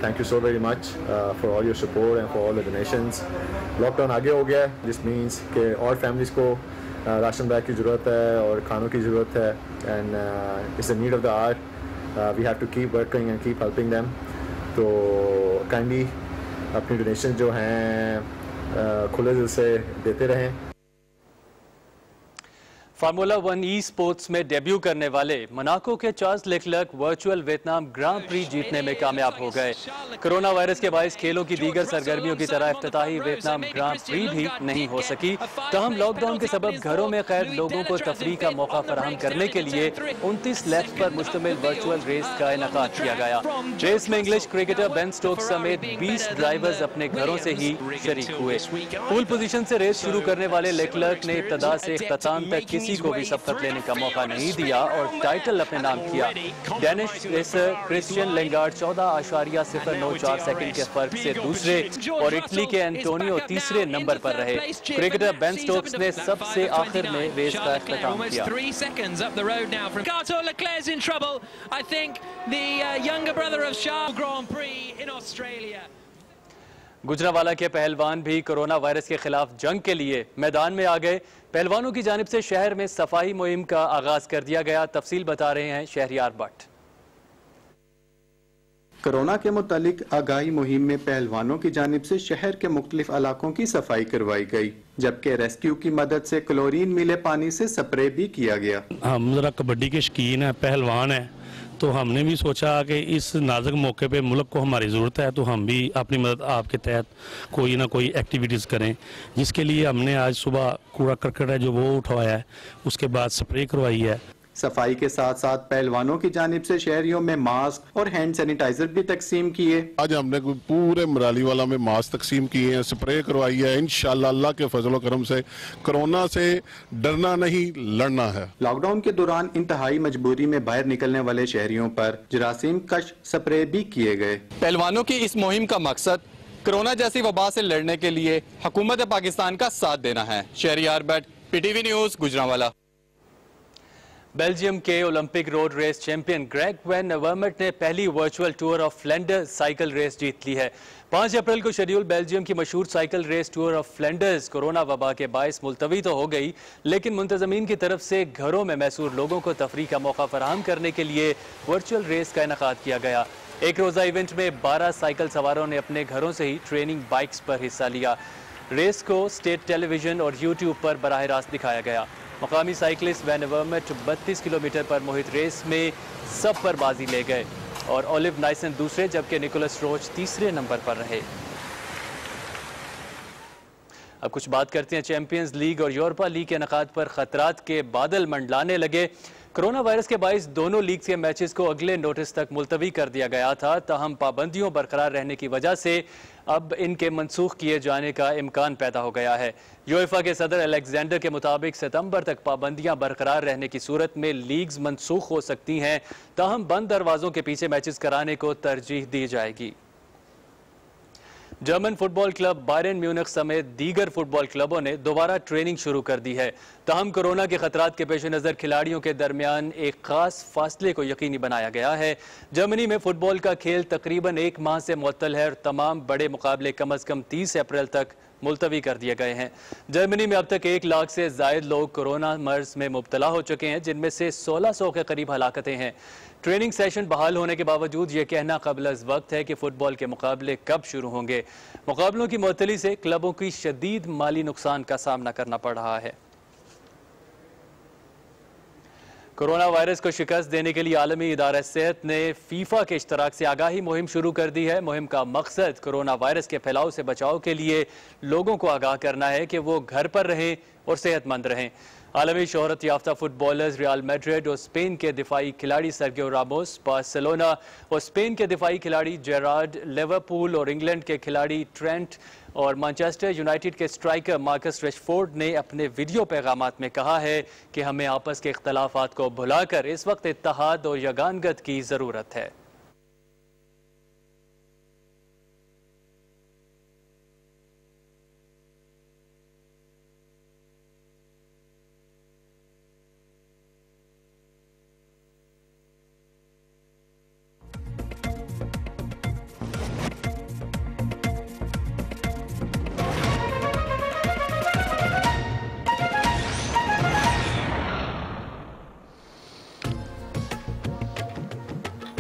thank you so very much for all your support and for all the donations. Lockdown आगे हो गया है, दिस मीन्स कि और फैमिलीज़ को राशन बैग की ज़रूरत है और खानों की ज़रूरत है। And it's the need of the hour. We have to keep working and keep helping them. तो काइंडली अपनी डोनेशन जो हैं खुले दिल से देते रहें। फार्मूला 1 ई स्पोर्ट्स में डेब्यू करने वाले मोनाको के Charles Leclerc virtual Vietnam grand prix जीतने में कामयाब हो गए। कोरोना वायरस के बायस खेलों की दीगर सरगर्मियों की तरह इफ्तिताही वियतनाम ग्रां प्री भी नहीं हो सकी। तहम लॉकडाउन के सबब घरों में कैद लोगों को तफरीह का मौका फराहम करने के लिए 29 लैप्स पर मुश्तमिल वर्चुअल रेस का इनेकाद किया गया। रेस में इंग्लिश क्रिकेटर बेन स्टोक्स समेत 20 ड्राइवर्स अपने घरों से ही शरीक हुए। पूल पोजीशन से रेस शुरू करने वाले लेक्लर्क ने इब्तदा से इख्तिताम तक किसी को भी सबकत लेने का मौका नहीं दिया और टाइटल अपने नाम किया। डेनिश रेसर क्रिश्चियन लेंगार्ड 14.094 सेकंड के फर्क से दूसरे और इटली के एंटोनियो तीसरे नंबर पर रहे। क्रिकेटर बेन स्टोक्स ने सबसे आखिर में रेस का इख्तिताम किया। गुजरांवाला के पहलवान भी कोरोना वायरस के खिलाफ जंग के लिए मैदान में आ गए। पहलवानों की जानिब से शहर में सफाई मुहिम का आगाज कर दिया गया। तफसील बता रहे हैं शहरियार भट्ट। कोरोना के मुतालिक आगाही मुहिम में पहलवानों की जानिब से शहर के मुख्तलिफ इलाकों की सफाई करवाई गई, जबकि रेस्क्यू की मदद से क्लोरीन मिले पानी से स्प्रे भी किया गया। हम जरा कबड्डी के शकीन है, पहलवान है, तो हमने भी सोचा कि इस नाजुक मौके पे मुल्क को हमारी ज़रूरत है, तो हम भी अपनी मदद आपके तहत कोई ना कोई एक्टिविटीज़ करें, जिसके लिए हमने आज सुबह कूड़ा करकट है जो वो उठवाया है, उसके बाद स्प्रे करवाई है। सफाई के साथ साथ पहलवानों की जानिब से शहरियों में मास्क और हैंड सैनिटाइजर भी तकसीम किए। आज हमने पूरे मराली वाला में मास्क तकसीम किए हैं, स्प्रे करवाई है। इंशाल्लाह अल्लाह के फजल करम से कोरोना से डरना नहीं, लड़ना है। लॉकडाउन के दौरान इंतहाई मजबूरी में बाहर निकलने वाले शहरियों पर जरासीम कश स्प्रे भी किए गए। पहलवानों की इस मुहिम का मकसद कोरोना जैसी वबा से लड़ने के लिए हुकूमत पाकिस्तान का साथ देना है। Shahryar Bhatt, PTV news, Gujranwala. Belgium के Olympic road race champion Greg Van Avermaet ने पहली virtual tour of Flanders cycle race जीत ली है। 5 अप्रैल को शेड्यूल बेल्जियम की मशहूर cycle race tour of Flanders corona वबा के बायस मुलतवी तो हो गई, लेकिन मुंतजमीन की तरफ से घरों में मैसूर लोगों को तफरीह का मौका फराहम करने के लिए वर्चुअल रेस का इनेकाद किया गया। एक रोज़ा इवेंट में 12 साइकिल सवारों ने अपने घरों से ही ट्रेनिंग बाइक्स पर हिस्सा लिया। रेस को स्टेट टेलीविजन और यूट्यूब पर बराह रास्त दिखाया गया। मकामी साइकिलिस्ट वैन वर्मेट 32 किलोमीटर पर मुहित रेस में सब पर बाजी ले गए और ओलिव नाइसन दूसरे, जबकि निकोलस रोच तीसरे नंबर पर रहे। अब कुछ बात करते हैं चैंपियंस लीग और यूरोपा लीग के इनेकाद पर खतरात के बादल मंडलाने लगे। कोरोना वायरस के बायस दोनों लीग के मैचेस को अगले नोटिस तक मुलतवी कर दिया गया था, ताहम पाबंदियों बरकरार रहने की वजह से अब इनके मनसूख किए जाने का इम्कान पैदा हो गया है। यूएफा के सदर अलेक्जेंडर के मुताबिक सितंबर तक पाबंदियां बरकरार रहने की सूरत में लीग्स मनसूख हो सकती हैं, ताहम बंद दरवाजों के पीछे मैचेस कराने को तरजीह दी जाएगी। German football club Byron Munich समेत दीगर फुटबॉल क्लबों ने दोबारा ट्रेनिंग शुरू कर दी है। ताहम कोरोना के खतरात के पेश नज़र खिलाड़ियों के दरमियान एक खास फासले को यकीनी बनाया गया है। जर्मनी में फुटबॉल का खेल तकरीबन एक माह से मुअत्तल है और तमाम बड़े मुकाबले कम अज़ कम 30 अप्रैल तक मुलतवी कर दिए गए हैं। जर्मनी में अब तक 1 लाख से ज़ायद लोग कोरोना मर्ज में मुब्तला हो चुके हैं, जिनमें से 1600 के करीब हलाकतें हैं। ट्रेनिंग सेशन बहाल होने के बावजूद ये कहना कबल अज़ वक्त है कि फुटबॉल के मुकाबले कब शुरू होंगे। मुकाबलों की मुअत्तली से क्लबों की शदीद माली नुकसान का सामना करना पड़ रहा है। कोरोना वायरस को शिकस्त देने के लिए आलमी इदारा सेहत ने फीफा के इश्तराक से आगाही मुहिम शुरू कर दी है। मुहिम का मकसद कोरोना वायरस के फैलाव से बचाव के लिए लोगों को आगाह करना है कि वो घर पर रहें और सेहतमंद रहें। आलमी शोहरत याफ्ता फुटबॉलर्स रियल मैड्रिड और स्पेन के दिफाई खिलाड़ी सर्गियो रामोस, बार्सिलोना और स्पेन के दिफाई खिलाड़ी जेरार्ड, लिवरपूल और इंग्लैंड के खिलाड़ी ट्रेंट और मैनचेस्टर यूनाइटेड के स्ट्राइकर मार्कस रेशफोर्ड ने अपने वीडियो पैगामात में कहा है कि हमें आपस के इख्तलाफात को भुलाकर इस वक्त इत्तेहाद और यगानगत की ज़रूरत है।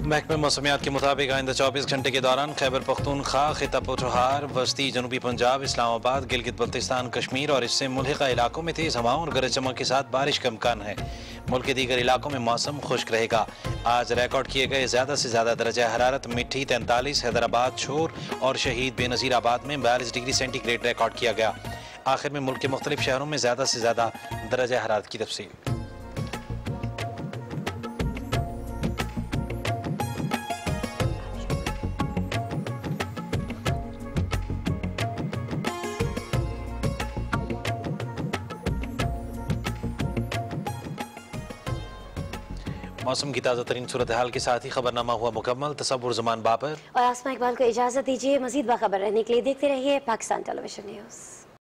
महकमे मौसमियात के मुताबिक आइंदा 24 घंटे के दौरान खैबर पख्तूनख्वा, खिता पठोहार, वस्ती जनूबी पंजाब, इस्लामाबाद, गिलगित बल्तिस्तान, कश्मीर और इससे मुल्हिका इलाकों में तेज़ हवाओं और गरज चमक के साथ बारिश का इम्कान है। मुल्क के दीगर इलाकों में मौसम खुश्क रहेगा। आज रिकॉर्ड किए गए ज़्यादा से ज़्यादा दरजा हरारत मिठी 43, हैदराबाद, छोर और शहीद बेनज़ीराबाद में 42 डिग्री सेंटीग्रेड रिकॉर्ड किया गया। आखिर में मुल्क के मुख्तलिफ शहरों में ज़्यादा से ज़्यादा दरजा हरारत की तफसील। मौसम की ताज़ा तरीन सूरत हाल के साथ ही खबरनामा हुआ मुकम्मल। तसव्वुर ज़मान बाबर और आसमा इकबाल को इजाज़त दीजिए। मज़ीद बाखबर रहने के लिए देखते रहिए पाकिस्तान टेलीविजन न्यूज़।